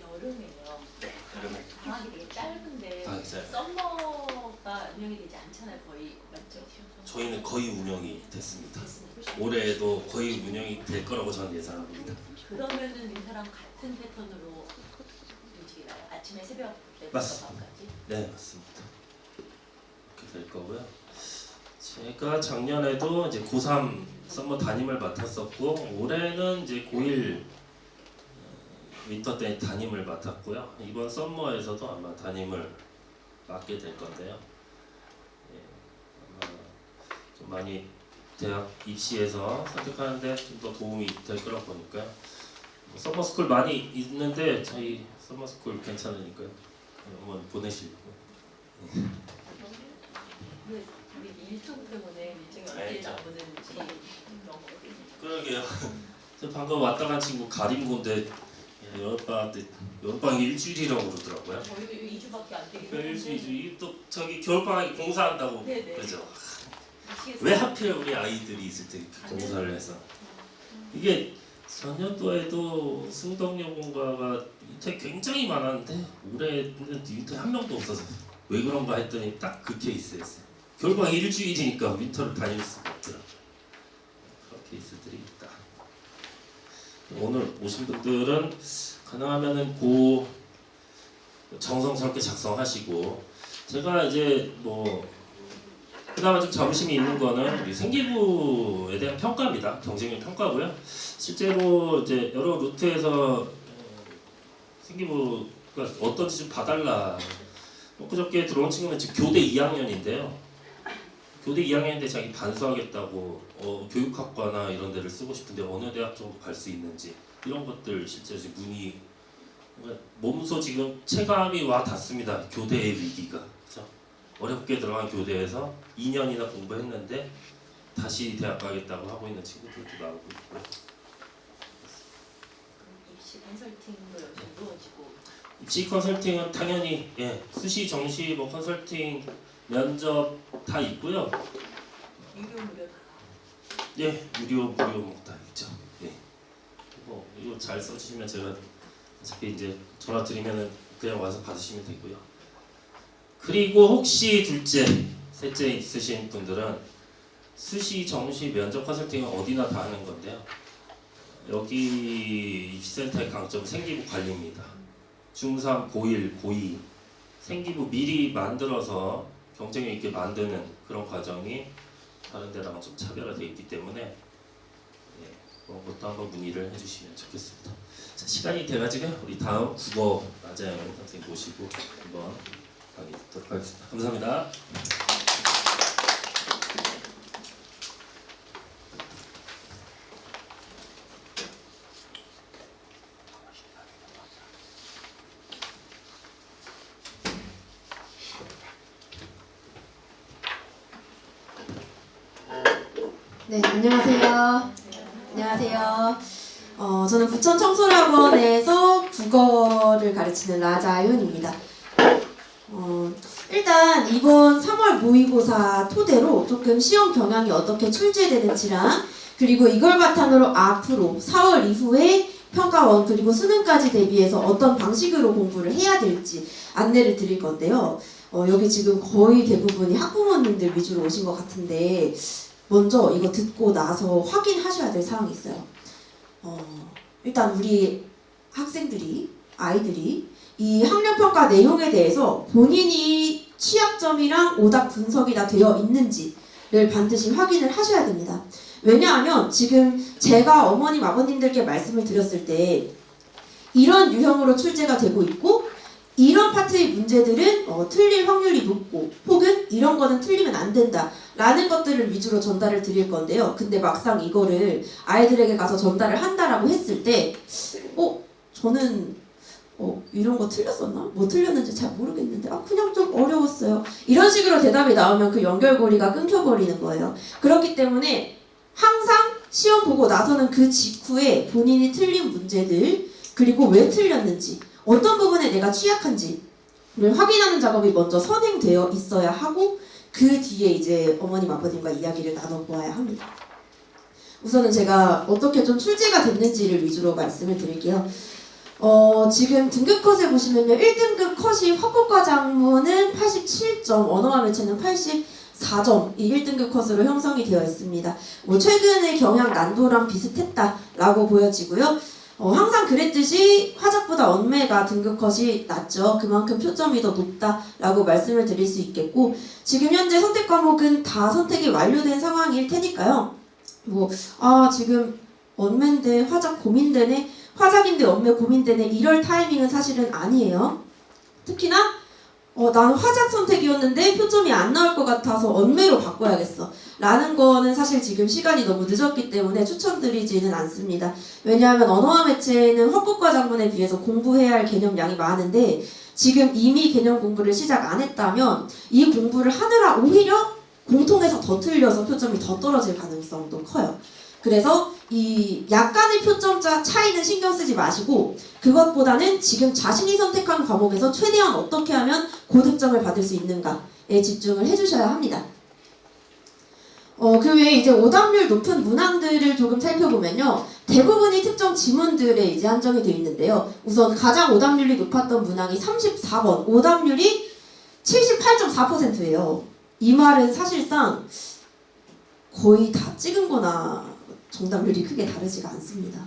여름에요. 네, 여름에. 방학이 되게 짧은데 방학이 짧아요. 썸머가 운영이 되지 않잖아요, 거의. 맞죠? 저희는 거의 운영이 됐습니다. 됐습니다. 올해에도 거의 운영이 될 거라고 저는 예상합니다. 그러면은 인사랑 같은 패턴으로 움직이나요? 아침에 새벽 때부터 맞습니다. 밤까지? 네, 맞습니다. 그렇게 될 거고요. 제가 작년에도 이제 고3 썸머 담임을 맡았었고, 올해는 이제 고1 윈터 때 담임을 맡았고요. 이번 썸머에서도 아마 담임을 맡게 될 건데요. 예, 아마 좀 많이 대학 입시에서 선택하는데 좀 더 도움이 될 거라고 보니까요. 서머스쿨 많이 있는데 저희 서머스쿨 괜찮으니까요. 한번 보내시고. 근데 우리 일정 때문에 일정이 언제 알죠. 나오는지 그런 거. 그러게요. 저 방금 왔다 간 친구 가림군데 여름방학이 일주일이라고 그러더라고요. 저희도 2주밖에 안 되긴 일주일, 또 저기 겨울방학에 공사한다고. 네네. 그죠? 미치겠어요. 왜 하필 우리 아이들이 있을 때 이렇게 공사를 해서 이게 전년도에도 승덕여공과가 인테 굉장히 많았는데 올해는 인테 한 명도 없어서 왜 그런가 했더니 딱 그 케이스였어요. 겨울방학 일주일이니까 윈터를 다닐 수가 없더라고요. 그런 케이스들이 있다. 오늘 오신 분들은 가능하면은 정성스럽게 작성하시고, 제가 이제 뭐 그나마 좀 자부심이 있는 거는 우리 생기부에 대한 평가입니다. 경쟁력 평가고요. 실제로 이제 여러 루트에서 생기부가 어떤지 좀 봐달라. 그저께 들어온 친구는 지금 교대 2학년인데요. 교대 2학년인데 자기 반수하겠다고 교육학과나 이런 데를 쓰고 싶은데 어느 대학 정도 갈 수 있는지 이런 것들 실제로 지금 문의, 몸소 지금 체감이 와 닿습니다. 교대의 위기가. 그렇죠? 어렵게 들어간 교대에서 2년이나 공부했는데 다시 대학 가겠다고 하고 있는 친구들도 나오고 있고요. 입시 컨설팅도 열심히 이루어지고 입시 컨설팅은 당연히 수시, 정시, 뭐 컨설팅, 면접 다 있고요. 유료 무료 다. 무료 뭐 다 있죠. 이거 잘 써주시면 제가 어차피 이제 전화 드리면은 그냥 와서 받으시면 되고요. 그리고 혹시 둘째, 셋째 있으신 분들은 수시, 정시, 면접 컨설팅은 어디나 다 하는 건데요. 여기 입시센터의 강점은 생기부 관리입니다. 중3, 고1, 고2 생기부 미리 만들어서 경쟁력 있게 만드는 그런 과정이 다른 데랑은 좀 차별화되어 있기 때문에 그런 것도 한번 문의를 해주시면 좋겠습니다. 자, 시간이 돼가지고 우리 다음 국어 나자영 선생님 모시고 한번 강의 듣도록 하겠습니다. 감사합니다. 네, 안녕하세요. 안녕하세요. 저는 부천 청소학원에서 국어를 가르치는 라자윤입니다. 일단 이번 3월 모의고사 토대로 조금 시험 경향이 어떻게 출제되는지랑 그리고 이걸 바탕으로 앞으로 4월 이후에 평가원 그리고 수능까지 대비해서 어떤 방식으로 공부를 해야 될지 안내를 드릴 건데요. 여기 지금 거의 대부분이 학부모님들 위주로 오신 것 같은데 먼저 이거 듣고 나서 확인하셔야 될 사항이 있어요. 일단 우리 학생들이, 아이들이 이 학력평가 내용에 대해서 본인이 취약점이랑 오답 분석이 다 되어 있는지를 반드시 확인을 하셔야 됩니다. 왜냐하면 지금 제가 어머님, 아버님들께 말씀을 드렸을 때 이런 유형으로 출제가 되고 있고 이런 파트의 문제들은 틀릴 확률이 높고 혹은 이런 거는 틀리면 안 된다 라는 것들을 위주로 전달을 드릴 건데요. 근데 막상 이거를 아이들에게 가서 전달을 한다라고 했을 때 저는 이런 거 틀렸었나? 뭐 틀렸는지 잘 모르겠는데 그냥 좀 어려웠어요. 이런 식으로 대답이 나오면 그 연결고리가 끊겨버리는 거예요. 그렇기 때문에 항상 시험 보고 나서는 그 직후에 본인이 틀린 문제들 그리고 왜 틀렸는지 어떤 부분에 내가 취약한지를 확인하는 작업이 먼저 선행되어 있어야 하고 그 뒤에 이제 어머님 아버님과 이야기를 나눠보아야 합니다. 우선은 제가 어떻게 좀 출제가 됐는지를 위주로 말씀을 드릴게요. 지금 등급 컷에 보시면요. 1등급 컷이 화법과작문은 87점, 언어와 매체는 84점 이 1등급 컷으로 형성이 되어 있습니다. 최근의 경향 난도랑 비슷했다라고 보여지고요. 항상 그랬듯이 화작보다 언매가 등급 컷이 낮죠. 그만큼 표점이 더 높다라고 말씀을 드릴 수 있겠고 지금 현재 선택 과목은 다 선택이 완료된 상황일 테니까요. 지금 언매인데 화작 고민되네, 화작인데 언매 고민되네 이럴 타이밍은 사실은 아니에요. 특히나 나는 화작 선택이었는데 표점이 안 나올 것 같아서 언매로 바꿔야겠어 라는 거는 사실 지금 시간이 너무 늦었기 때문에 추천드리지는 않습니다. 왜냐하면 언어와 매체는 화법과 작문에 비해서 공부해야 할 개념량이 많은데 지금 이미 개념 공부를 시작 안 했다면 이 공부를 하느라 오히려 공통에서 더 틀려서 표점이 더 떨어질 가능성도 커요. 그래서 이 약간의 표점 차이는 신경 쓰지 마시고 그것보다는 지금 자신이 선택한 과목에서 최대한 어떻게 하면 고득점을 받을 수 있는가에 집중을 해주셔야 합니다. 그 외에 이제 오답률 높은 문항들을 조금 살펴보면요. 대부분이 특정 지문들에 이제 한정이 되어 있는데요. 우선 가장 오답률이 높았던 문항이 34번, 오답률이 78.4%예요. 이 말은 사실상 거의 다 찍은 거나 정답률이 크게 다르지가 않습니다.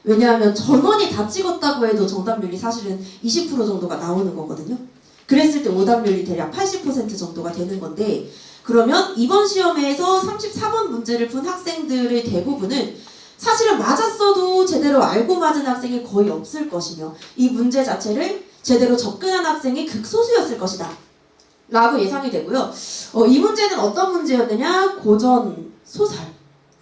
왜냐하면 전원이 다 찍었다고 해도 정답률이 사실은 20% 정도가 나오는 거거든요. 그랬을 때 오답률이 대략 80% 정도가 되는 건데 그러면 이번 시험에서 34번 문제를 푼 학생들의 대부분은 사실은 맞았어도 제대로 알고 맞은 학생이 거의 없을 것이며 이 문제 자체를 제대로 접근한 학생이 극소수였을 것이다 라고 예상이 되고요. 이 문제는 어떤 문제였느냐? 고전 소설에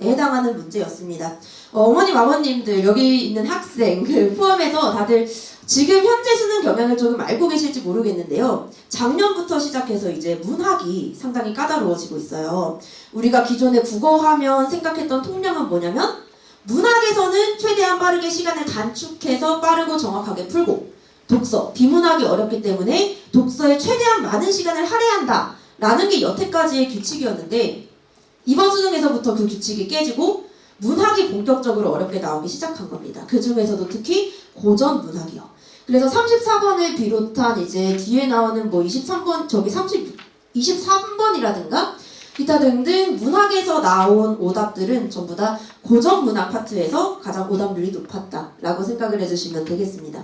해당하는 문제였습니다. 어머님 아버님들 여기 있는 학생 포함해서 다들 지금 현재 수능 경향을 조금 알고 계실지 모르겠는데요. 작년부터 시작해서 이제 문학이 상당히 까다로워지고 있어요. 우리가 기존에 국어하면 생각했던 통념은 뭐냐면 문학에서는 최대한 빠르게 시간을 단축해서 빠르고 정확하게 풀고 독서, 비문학이 어렵기 때문에 독서에 최대한 많은 시간을 할애한다 라는 게 여태까지의 규칙이었는데 이번 수능에서부터 그 규칙이 깨지고 문학이 본격적으로 어렵게 나오기 시작한 겁니다. 그 중에서도 특히 고전 문학이요. 그래서 34번을 비롯한 이제 뒤에 나오는 23번, 23번이라든가 기타 등등 문학에서 나온 오답들은 전부 다 고전 문학 파트에서 가장 오답률이 높았다라고 생각을 해주시면 되겠습니다.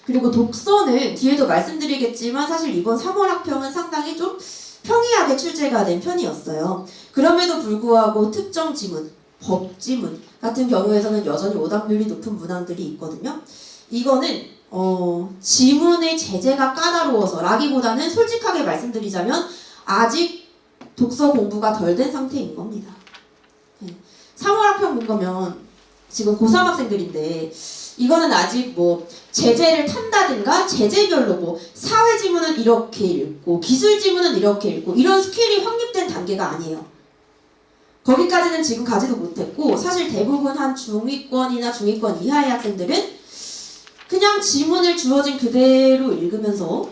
그리고 독서는 뒤에도 말씀드리겠지만 사실 이번 3월 학평은 상당히 좀 평이하게 출제가 된 편이었어요. 그럼에도 불구하고 특정 지문, 법지문 같은 경우에서는 여전히 오답률이 높은 문항들이 있거든요. 이거는 지문의 제재가 까다로워서 라기보다는 솔직하게 말씀드리자면 아직 독서 공부가 덜 된 상태인 겁니다. 3월 학평 본 거면 지금 고3 학생들인데 이거는 아직 제재를 탄다든가 제재별로 사회 지문은 이렇게 읽고 기술 지문은 이렇게 읽고 이런 스킬이 확립된 단계가 아니에요. 거기까지는 지금 가지도 못했고 사실 대부분 한 중위권이나 중위권 이하의 학생들은 그냥 지문을 주어진 그대로 읽으면서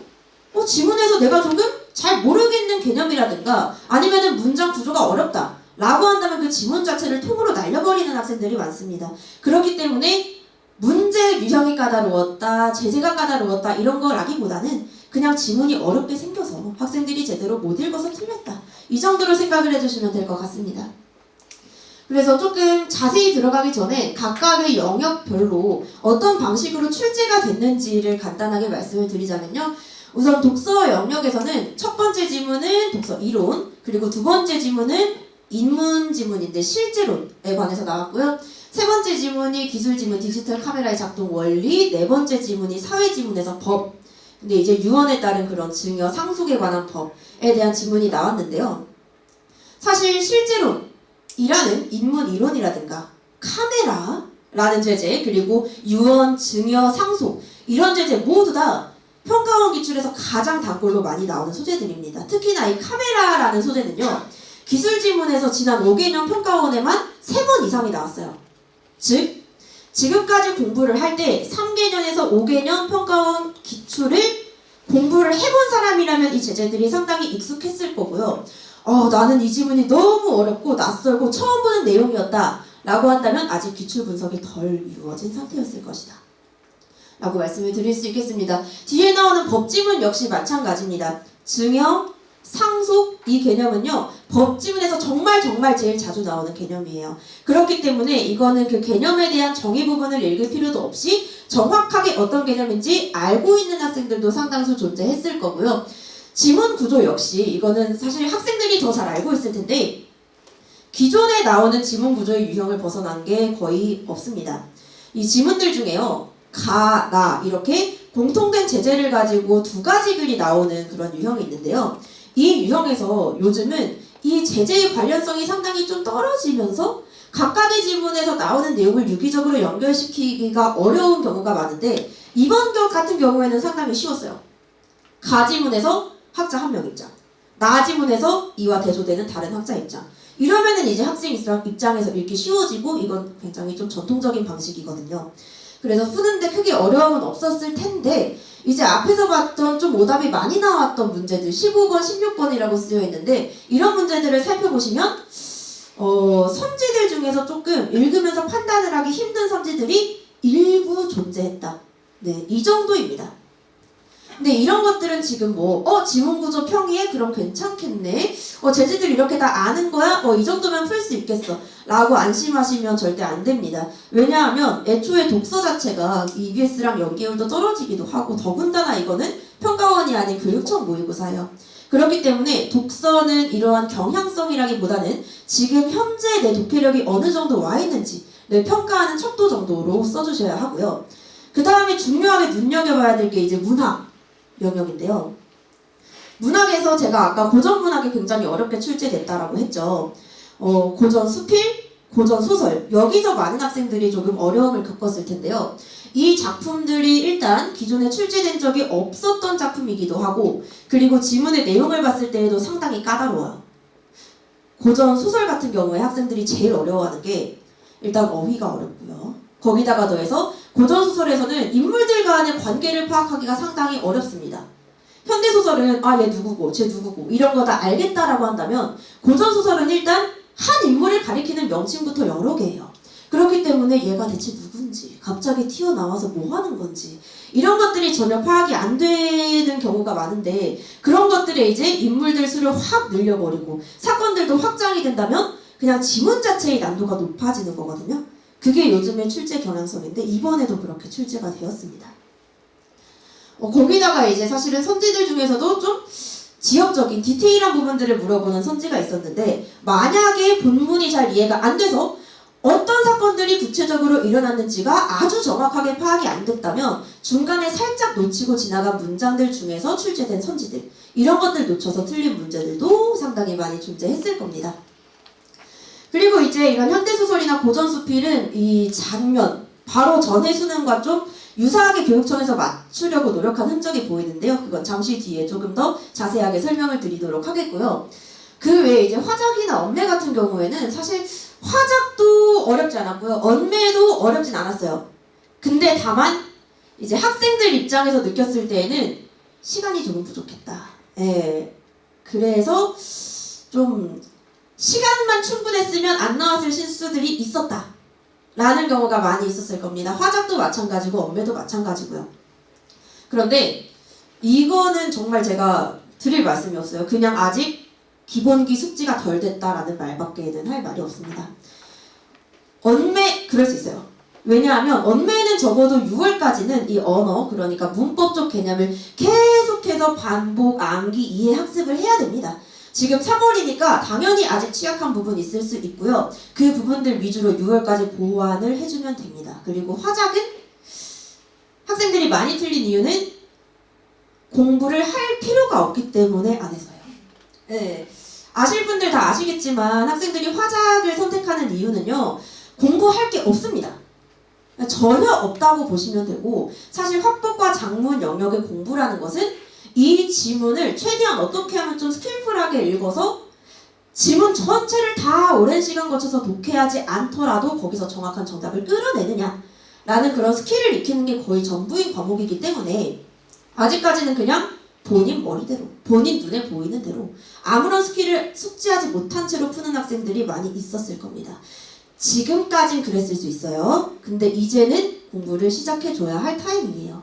지문에서 내가 조금 잘 모르겠는 개념이라든가 아니면은 문장 구조가 어렵다 라고 한다면 그 지문 자체를 통으로 날려버리는 학생들이 많습니다. 그렇기 때문에 문제 유형이 까다로웠다, 제재가 까다로웠다 이런 거라기보다는 그냥 지문이 어렵게 생겨서 학생들이 제대로 못 읽어서 틀렸다. 이 정도로 생각을 해주시면 될 것 같습니다. 그래서 조금 자세히 들어가기 전에 각각의 영역별로 어떤 방식으로 출제가 됐는지를 간단하게 말씀을 드리자면요. 우선 독서 영역에서는 첫 번째 지문은 독서 이론, 그리고 두 번째 지문은 인문 지문인데 실제론에 관해서 나왔고요. 세 번째 지문이 기술 지문, 디지털 카메라의 작동 원리, 네 번째 지문이 사회 지문에서 법, 근데 이제 유언에 따른 그런 증여, 상속에 관한 법에 대한 지문이 나왔는데요. 사실 실제론이라는 인문 이론이라든가 카메라라는 제재, 그리고 유언, 증여, 상속 이런 제재 모두 다 평가원 기출에서 가장 단골로 많이 나오는 소재들입니다. 특히나 이 카메라라는 소재는요. 기술 지문에서 지난 5개년 평가원에만 3번 이상이 나왔어요. 즉 지금까지 공부를 할 때 3개년에서 5개년 평가원 기출을 공부를 해본 사람이라면 이 제재들이 상당히 익숙했을 거고요. 나는 이 지문이 너무 어렵고 낯설고 처음 보는 내용이었다 라고 한다면 아직 기출 분석이 덜 이루어진 상태였을 것이다 라고 말씀을 드릴 수 있겠습니다. 뒤에 나오는 법지문 역시 마찬가지입니다. 증여, 상속 이 개념은요. 법지문에서 정말 제일 자주 나오는 개념이에요. 그렇기 때문에 이거는 그 개념에 대한 정의 부분을 읽을 필요도 없이 정확하게 어떤 개념인지 알고 있는 학생들도 상당수 존재했을 거고요. 지문 구조 역시 이거는 사실 학생들이 더 잘 알고 있을 텐데 기존에 나오는 지문 구조의 유형을 벗어난 게 거의 없습니다. 이 지문들 중에요. 가, 나 이렇게 공통된 제재를 가지고 두 가지 글이 나오는 그런 유형이 있는데요. 이 유형에서 요즘은 이 제재의 관련성이 상당히 좀 떨어지면서 각각의 지문에서 나오는 내용을 유기적으로 연결시키기가 어려운 경우가 많은데 이번 같은 경우에는 상당히 쉬웠어요. 가 지문에서 학자 한 명 입장, 나 지문에서 이와 대조되는 다른 학자 입장. 이러면은 이제 학생 입장에서 읽기 쉬워지고 이건 굉장히 좀 전통적인 방식이거든요. 그래서 푸는데 크게 어려움은 없었을 텐데 이제 앞에서 봤던 좀 오답이 많이 나왔던 문제들 15번, 16번이라고 쓰여 있는데 이런 문제들을 살펴보시면 선지들 중에서 조금 읽으면서 판단을 하기 힘든 선지들이 일부 존재했다. 네, 이 정도입니다. 근데 이런 것들은 지금 지문구조 평이해? 그럼 괜찮겠네. 제재들 이렇게 다 아는 거야? 이 정도면 풀 수 있겠어. 라고 안심하시면 절대 안 됩니다. 왜냐하면 애초에 독서 자체가 EBS랑 연계율도 떨어지기도 하고 더군다나 이거는 평가원이 아닌 교육청 모의고사예요. 그렇기 때문에 독서는 이러한 경향성이라기보다는 지금 현재 내 독해력이 어느 정도 와 있는지를 평가하는 척도 정도로 써주셔야 하고요. 그 다음에 중요하게 눈여겨봐야 될 게 이제 문학 영역인데요. 문학에서 제가 아까 고전 문학이 굉장히 어렵게 출제됐다라고 했죠. 고전 수필, 고전 소설 여기서 많은 학생들이 조금 어려움을 겪었을 텐데요. 이 작품들이 일단 기존에 출제된 적이 없었던 작품이기도 하고 그리고 지문의 내용을 봤을 때에도 상당히 까다로워요. 고전 소설 같은 경우에 학생들이 제일 어려워하는 게 일단 어휘가 어렵고요. 거기다가 더해서 고전 소설에서는 인물들 간의 관계를 파악하기가 상당히 어렵습니다. 현대 소설은 얘 누구고 쟤 누구고 이런 거 다 알겠다라고 한다면 고전 소설은 일단 한 인물을 가리키는 명칭부터 여러 개예요. 그렇기 때문에 얘가 대체 누군지 갑자기 튀어나와서 뭐 하는 건지 이런 것들이 전혀 파악이 안 되는 경우가 많은데 그런 것들에 이제 인물들 수를 확 늘려버리고 사건들도 확장이 된다면 그냥 지문 자체의 난도가 높아지는 거거든요. 그게 요즘의 출제 경향성인데 이번에도 그렇게 출제가 되었습니다. 거기다가 이제 사실은 선지들 중에서도 좀 지역적인 디테일한 부분들을 물어보는 선지가 있었는데 만약에 본문이 잘 이해가 안 돼서 어떤 사건들이 구체적으로 일어났는지가 아주 정확하게 파악이 안 됐다면 중간에 살짝 놓치고 지나간 문장들 중에서 출제된 선지들 이런 것들 놓쳐서 틀린 문제들도 상당히 많이 존재했을 겁니다. 그리고 이제 이런 현대소설이나 고전수필은 이 장면, 바로 전의 수능과 좀 유사하게 교육청에서 맞추려고 노력한 흔적이 보이는데요. 그건 잠시 뒤에 조금 더 자세하게 설명을 드리도록 하겠고요. 그 외에 이제 화작이나 언매 같은 경우에는 사실 화작도 어렵지 않았고요. 언매도 어렵진 않았어요. 근데 다만 이제 학생들 입장에서 느꼈을 때에는 시간이 조금 부족했다. 예. 그래서 좀 시간만 충분했으면 안 나왔을 실수들이 있었다. 라는 경우가 많이 있었을 겁니다. 화작도 마찬가지고 언매도 마찬가지고요. 그런데 이거는 정말 제가 드릴 말씀이 없어요. 그냥 아직 기본기 숙지가 덜 됐다라는 말밖에는 할 말이 없습니다. 언매 그럴 수 있어요. 왜냐하면 언매는 적어도 6월까지는 이 언어, 그러니까 문법적 개념을 계속해서 반복, 암기, 이해, 학습을 해야 됩니다. 지금 3월이니까 당연히 아직 취약한 부분이 있을 수 있고요. 그 부분들 위주로 6월까지 보완을 해주면 됩니다. 그리고 화작은 학생들이 많이 틀린 이유는 공부를 할 필요가 없기 때문에 안 해서요. 네. 아실 분들 다 아시겠지만 학생들이 화작을 선택하는 이유는요. 공부할 게 없습니다. 전혀 없다고 보시면 되고, 사실 화법과 작문 영역의 공부라는 것은 이 지문을 최대한 어떻게 하면 좀 스킬풀하게 읽어서 지문 전체를 다 오랜 시간 거쳐서 독해하지 않더라도 거기서 정확한 정답을 끌어내느냐 라는 그런 스킬을 익히는 게 거의 전부인 과목이기 때문에 아직까지는 그냥 본인 머리대로, 본인 눈에 보이는 대로 아무런 스킬을 숙지하지 못한 채로 푸는 학생들이 많이 있었을 겁니다. 지금까진 그랬을 수 있어요. 근데 이제는 공부를 시작해줘야 할 타이밍이에요.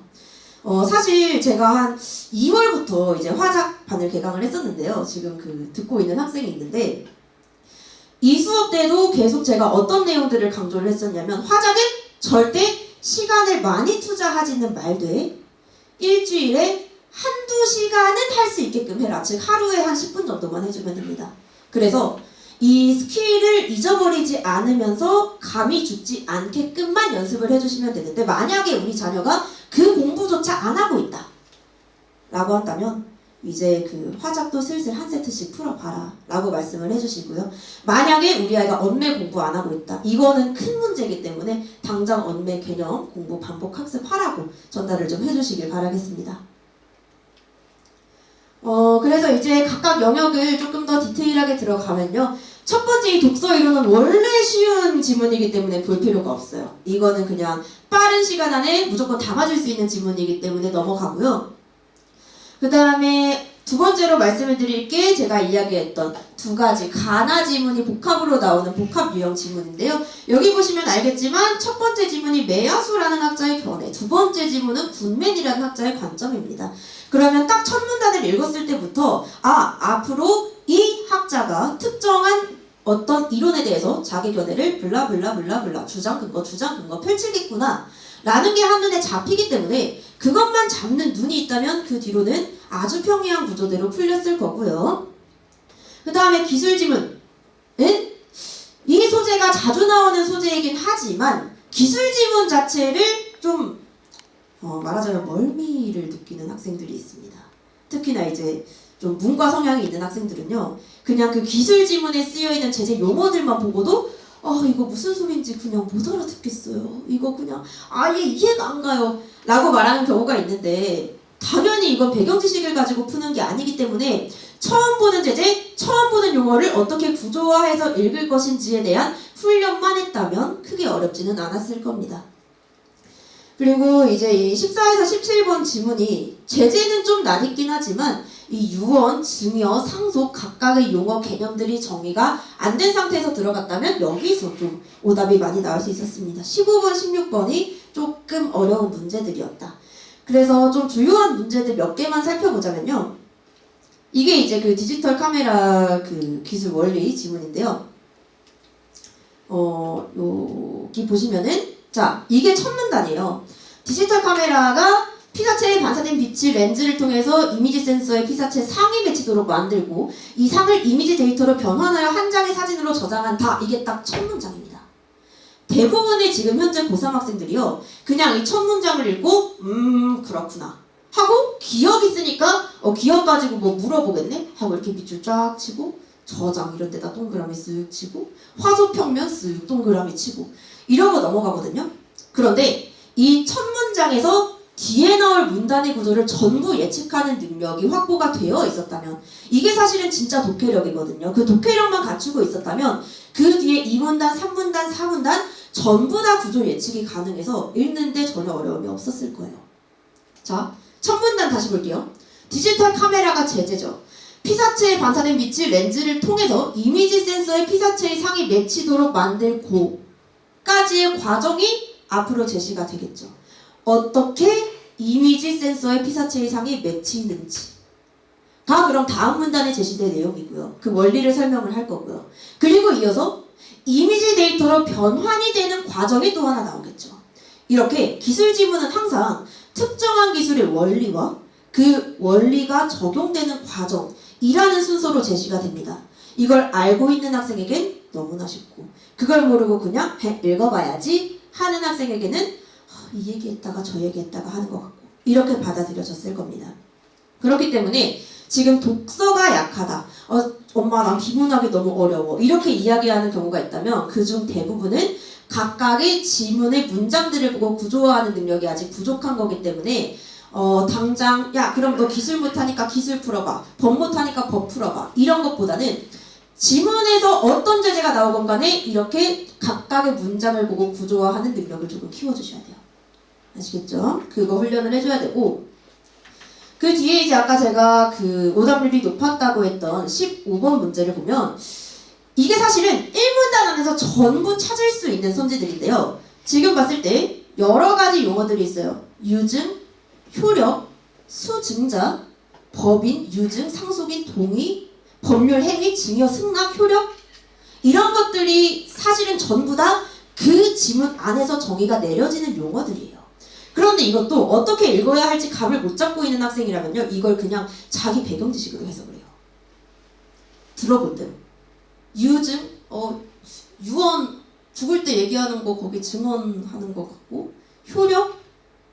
사실 제가 한 2월부터 이제 화작반을 개강을 했었는데요. 지금 듣고 있는 학생이 있는데, 이 수업 때도 계속 제가 어떤 내용들을 강조를 했었냐면, 화작은 절대 시간을 많이 투자하지는 말되, 일주일에 한두 시간은 할 수 있게끔 해라. 즉, 하루에 한 10분 정도만 해주면 됩니다. 그래서 이 스킬을 잊어버리지 않으면서 감이 죽지 않게끔만 연습을 해주시면 되는데, 만약에 우리 자녀가 그 공부조차 안 하고 있다 라고 한다면 이제 화작도 슬슬 한 세트씩 풀어봐라 라고 말씀을 해주시고요. 만약에 우리 아이가 언매 공부 안 하고 있다, 이거는 큰 문제이기 때문에 당장 언매 개념 공부 반복 학습하라고 전달을 좀 해주시길 바라겠습니다. 그래서 이제 각각 영역을 조금 더 디테일하게 들어가면요. 첫 번째, 이 독서 이론은 원래 쉬운 지문이기 때문에 볼 필요가 없어요. 이거는 그냥 빠른 시간 안에 무조건 담아줄 수 있는 지문이기 때문에 넘어가고요. 그 다음에 두 번째로 말씀을 드릴 게 제가 이야기했던 두 가지 가나 지문이 복합으로 나오는 복합 유형 지문인데요. 여기 보시면 알겠지만 첫 번째 지문이 메야수라는 학자의 견해, 두 번째 지문은 굿맨이라는 학자의 관점입니다. 그러면 딱 첫 문단을 읽었을 때부터 앞으로 이 학자가 특정한 어떤 이론에 대해서 자기 견해를 블라블라블라블라 주장 근거 펼치겠구나 라는 게 한눈에 잡히기 때문에 그것만 잡는 눈이 있다면 그 뒤로는 아주 평이한 구조대로 풀렸을 거고요. 그 다음에 기술지문은 이 소재가 자주 나오는 소재이긴 하지만 기술지문 자체를 좀 말하자면 멀미를 느끼는 학생들이 있습니다. 특히나 이제 좀 문과 성향이 있는 학생들은요, 그냥 그 기술 지문에 쓰여있는 제재 용어들만 보고도 이거 무슨 소리인지 그냥 못 알아듣겠어요. 이거 그냥 아예 이해가 안 가요 라고 말하는 경우가 있는데, 당연히 이건 배경 지식을 가지고 푸는 게 아니기 때문에 처음 보는 제재, 처음 보는 용어를 어떻게 구조화해서 읽을 것인지에 대한 훈련만 했다면 크게 어렵지는 않았을 겁니다. 그리고 이제 이 14에서 17번 지문이 제재는 좀 낯익긴 하지만 이 유언, 증여, 상속 각각의 용어 개념들이 정의가 안 된 상태에서 들어갔다면 여기서 좀 오답이 많이 나올 수 있었습니다. 15번, 16번이 조금 어려운 문제들이었다. 그래서 좀 주요한 문제들 몇 개만 살펴보자면요. 이게 이제 디지털 카메라 기술 원리 지문인데요. 여기 보시면은 자, 이게 첫 문단이에요. 디지털 카메라가 피사체에 반사된 빛을 렌즈를 통해서 이미지 센서의 피사체 상에 맺히도록 만들고 이 상을 이미지 데이터로 변환하여 한 장의 사진으로 저장한다. 이게 딱 첫 문장입니다. 대부분의 지금 현재 고3 학생들이요, 그냥 이 첫 문장을 읽고 그렇구나 하고 기억 있으니까 기억 가지고 뭐 물어보겠네 하고 이렇게 밑줄 쫙 치고 저장 이런 데다 동그라미 쓱 치고 화소 평면 쓱 동그라미 치고 이러고 넘어가거든요. 그런데 이 첫 문장에서 뒤에 나올 문단의 구조를 전부 예측하는 능력이 확보가 되어 있었다면 이게 사실은 진짜 독해력이거든요. 그 독해력만 갖추고 있었다면 그 뒤에 2문단, 3문단, 4문단 전부 다 구조 예측이 가능해서 읽는데 전혀 어려움이 없었을 거예요. 자, 첫 문단 다시 볼게요. 디지털 카메라가 제재죠. 피사체에 반사된 빛을 렌즈를 통해서 이미지 센서에 피사체의 상이 맺히도록 만들고까지의 과정이 앞으로 제시가 되겠죠. 어떻게 이미지 센서에 피사체의 상이 맺히는지가 그럼 다음 문단에 제시된 내용이고요. 그 원리를 설명을 할 거고요. 그리고 이어서 이미지 데이터로 변환이 되는 과정이 또 하나 나오겠죠. 이렇게 기술 지문은 항상 특정한 기술의 원리와 그 원리가 적용되는 과정이라는 순서로 제시가 됩니다. 이걸 알고 있는 학생에겐 너무나 쉽고 그걸 모르고 그냥 읽어봐야지 하는 학생에게는 이 얘기했다가 저 얘기했다가 하는 것 같고 이렇게 받아들여졌을 겁니다. 그렇기 때문에 지금 독서가 약하다. 엄마 난 비문학이 너무 어려워. 이렇게 이야기하는 경우가 있다면 그중 대부분은 각각의 지문의 문장들을 보고 구조화하는 능력이 아직 부족한 거기 때문에 당장 야 그럼 너 기술 못하니까 기술 풀어봐. 법 못하니까 법 풀어봐. 이런 것보다는 지문에서 어떤 제재가 나오건 간에 이렇게 각각의 문장을 보고 구조화하는 능력을 조금 키워주셔야 돼요. 아시겠죠? 그거 훈련을 해줘야 되고 그 뒤에 이제 아까 제가 그 오답률이 높았다고 했던 15번 문제를 보면 이게 사실은 1문단 안에서 전부 찾을 수 있는 선지들인데요. 지금 봤을 때 여러 가지 용어들이 있어요. 유증, 효력, 수증자, 법인, 유증, 상속인, 동의, 법률, 행위, 증여, 승낙, 효력 이런 것들이 사실은 전부 다 그 지문 안에서 정의가 내려지는 용어들이에요. 그런데 이것도 어떻게 읽어야 할지 감을 못 잡고 있는 학생이라면요. 이걸 그냥 자기 배경 지식으로 해석을 해요. 들어본 대로. 유증, 유언, 죽을 때 얘기하는 거 거기 증언하는 거 같고 효력,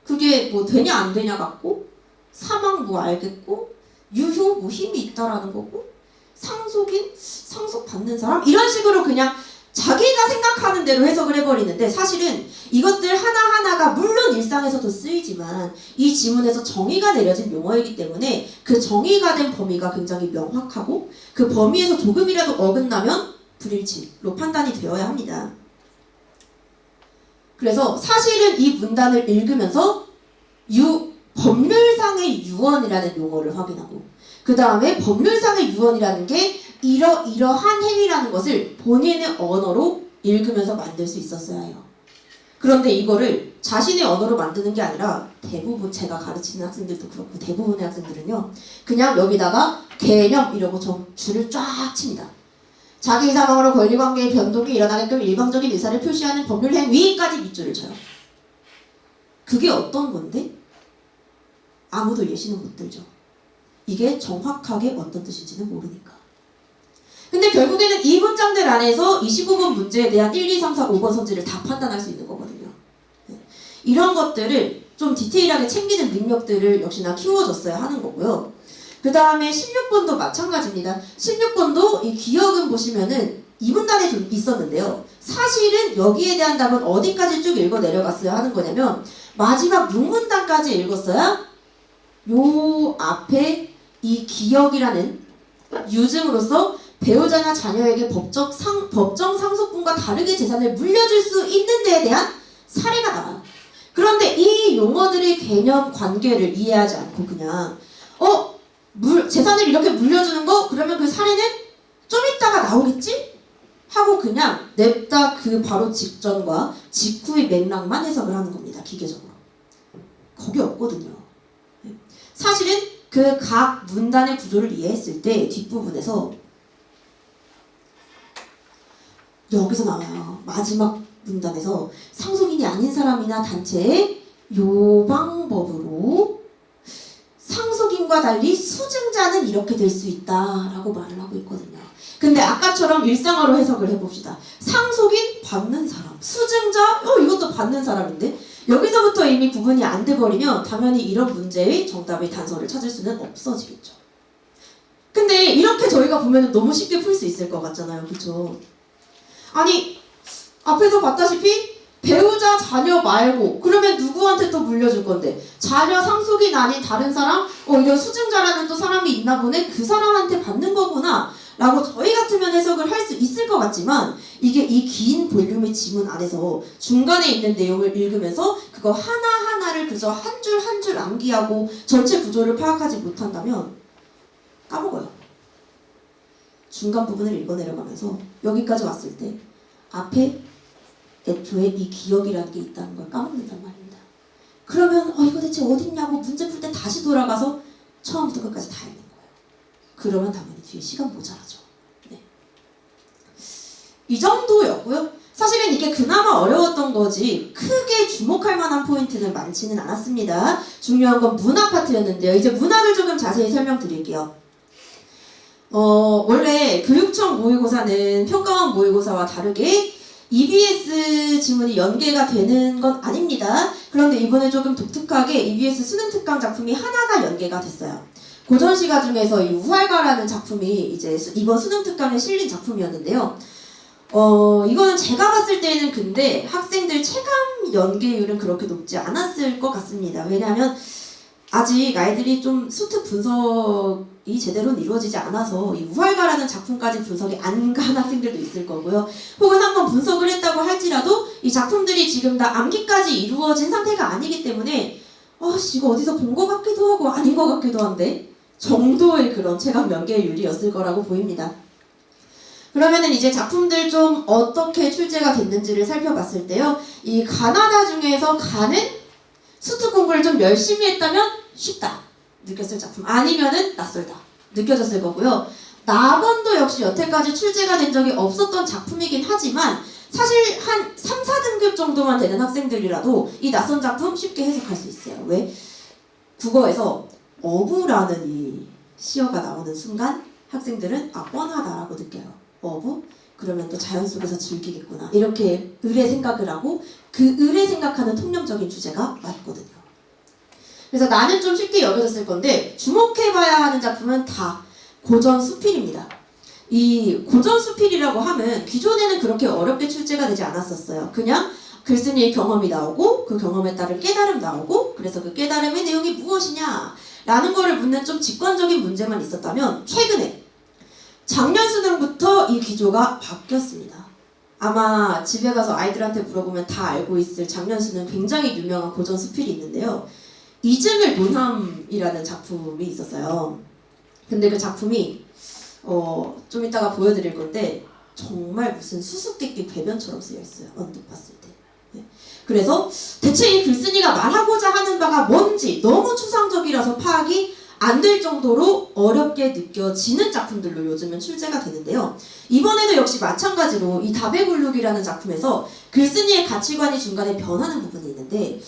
그게 뭐 되냐 안 되냐 같고 사망 뭐 알겠고 유효, 뭐 힘이 있다라는 거고 상속인, 상속받는 사람 이런 식으로 그냥 자기가 생각하는 대로 해석을 해버리는데 사실은 이것들 하나하나가 물론 일상에서도 쓰이지만 이 지문에서 정의가 내려진 용어이기 때문에 그 정의가 된 범위가 굉장히 명확하고 그 범위에서 조금이라도 어긋나면 불일치로 판단이 되어야 합니다. 그래서 사실은 이 문단을 읽으면서 법률상의 유언이라는 용어를 확인하고 그 다음에 법률상의 유언이라는 게 이러한 행위라는 것을 본인의 언어로 읽으면서 만들 수 있었어야 해요. 그런데 이거를 자신의 언어로 만드는 게 아니라 대부분 제가 가르치는 학생들도 그렇고 대부분의 학생들은요. 그냥 여기다가 개념 이러고 줄을 쫙 칩니다. 자기 사망으로 권리관계의 변동이 일어나게끔 일방적인 의사를 표시하는 법률 행위까지 밑줄을 쳐요. 그게 어떤 건데? 아무도 예시는 못 들죠. 이게 정확하게 어떤 뜻인지는 모르니까. 근데 결국에는 이 문장들 안에서 25번 문제에 대한 1, 2, 3, 4, 5번 선지를 다 판단할 수 있는 거거든요. 이런 것들을 좀 디테일하게 챙기는 능력들을 역시나 키워줬어야 하는 거고요. 그 다음에 16번도 마찬가지입니다. 16번도 이 기억은 보시면은 이 문단에 좀 있었는데요. 사실은 여기에 대한 답은 어디까지 쭉 읽어 내려갔어야 하는 거냐면 마지막 6문단까지 읽었어야 요 앞에 이 기억이라는 유증으로서 배우자나 자녀에게 법정 상속분과 다르게 재산을 물려줄 수 있는 데에 대한 사례가 나와요. 그런데 이 용어들의 개념 관계를 이해하지 않고 그냥 재산을 이렇게 물려주는 거? 그러면 그 사례는 좀 이따가 나오겠지? 하고 그냥 냅다 그 바로 직전과 직후의 맥락만 해석을 하는 겁니다. 기계적으로. 거기 없거든요. 사실은 그 각 문단의 구조를 이해했을 때 뒷부분에서 여기서 나와요. 마지막 문단에서 상속인이 아닌 사람이나 단체의 요 방법으로 상속인과 달리 수증자는 이렇게 될 수 있다라고 말을 하고 있거든요. 근데 아까처럼 일상어로 해석을 해봅시다. 상속인 받는 사람, 수증자 이것도 받는 사람인데 여기서부터 이미 구분이 안 돼버리면 당연히 이런 문제의 정답의 단서를 찾을 수는 없어지겠죠. 근데 이렇게 저희가 보면 너무 쉽게 풀 수 있을 것 같잖아요. 그쵸? 아니 앞에서 봤다시피 배우자 자녀 말고 그러면 누구한테 누구한테 또 물려줄 건데? 자녀 상속인 아닌 다른 사람? 이런 수증자라는 또 사람이 있나 보네? 그 사람한테 받는 거구나 라고 저희 같으면 해석을 할 수 있을 것 같지만 이게 이 긴 볼륨의 지문 안에서 중간에 있는 내용을 읽으면서 그거 하나하나를 그저 한 줄 한 줄 암기하고 전체 구조를 파악하지 못한다면 까먹어요. 중간 부분을 읽어내려가면서 여기까지 왔을 때 앞에 애초에 이 기억이라는 게 있다는 걸 까먹는단 말입니다. 그러면 이거 대체 어딨냐고 문제 풀 때 다시 돌아가서 처음부터 끝까지 다 읽는 거예요. 그러면 당연히 뒤에 시간 모자라죠. 네. 이 정도였고요. 사실은 이게 그나마 어려웠던 거지 크게 주목할 만한 포인트는 많지는 않았습니다. 중요한 건 문학 파트였는데요. 이제 문학을 조금 자세히 설명드릴게요. 원래 교육청 모의고사는 평가원 모의고사와 다르게 EBS 지문이 연계가 되는 건 아닙니다. 그런데 이번에 조금 독특하게 EBS 수능 특강 작품이 하나가 연계가 됐어요. 고전시가 중에서 이 우활가라는 작품이 이제 이번 수능 특강에 실린 작품이었는데요. 이거는 제가 봤을 때는 근데 학생들 체감 연계율은 그렇게 높지 않았을 것 같습니다. 왜냐하면 아직 아이들이 좀 수특 분석이 제대로 이루어지지 않아서 이 우활가라는 작품까지 분석이 안 간 학생들도 있을 거고요. 혹은 한번 분석을 했다고 할지라도 이 작품들이 지금 다 암기까지 이루어진 상태가 아니기 때문에 이거 어디서 본 것 같기도 하고 아닌 것 같기도 한데 정도의 그런 체감 연계율이었을 거라고 보입니다. 그러면은 이제 작품들 좀 어떻게 출제가 됐는지를 살펴봤을 때요. 이 가나다 중에서 가는 수특 공부를 좀 열심히 했다면 쉽다 느꼈을 작품 아니면은 낯설다 느껴졌을 거고요. 낙원도 역시 여태까지 출제가 된 적이 없었던 작품이긴 하지만 사실 한 3, 4등급 정도만 되는 학생들이라도 이 낯선 작품 쉽게 해석할 수 있어요. 왜? 국어에서 어부라는 이 시어가 나오는 순간 학생들은 뻔하다라고 느껴요. 어부? 그러면 또 자연 속에서 즐기겠구나 이렇게 의뢰 생각을 하고 그 의뢰 생각하는 통념적인 주제가 맞거든요. 그래서 나는 좀 쉽게 여겨졌을 건데 주목해봐야 하는 작품은 다 고전 수필입니다. 이 고전 수필이라고 하면 기존에는 그렇게 어렵게 출제가 되지 않았었어요. 그냥 글쓴이의 경험이 나오고 그 경험에 따른 깨달음 나오고 그래서 그 깨달음의 내용이 무엇이냐 라는 거를 묻는 좀 직관적인 문제만 있었다면 최근에 작년 수능부터 이 기조가 바뀌었습니다. 아마 집에 가서 아이들한테 물어보면 다 알고 있을 작년 수능 굉장히 유명한 고전 수필이 있는데요. 이즘을 논함이라는 작품이 있었어요. 근데 그 작품이 좀 이따가 보여드릴 건데 정말 무슨 수수께끼 배변처럼 쓰여있어요. 언뜻 봤을 때. 네. 그래서 대체 이 글쓴이가 말하고자 하는 바가 뭔지 너무 추상적이라서 파악이 안 될 정도로 어렵게 느껴지는 작품들로 요즘은 출제가 되는데요. 이번에도 역시 마찬가지로 이 다배굴룩이라는 작품에서 글쓴이의 가치관이 중간에 변하는 부분이 있는데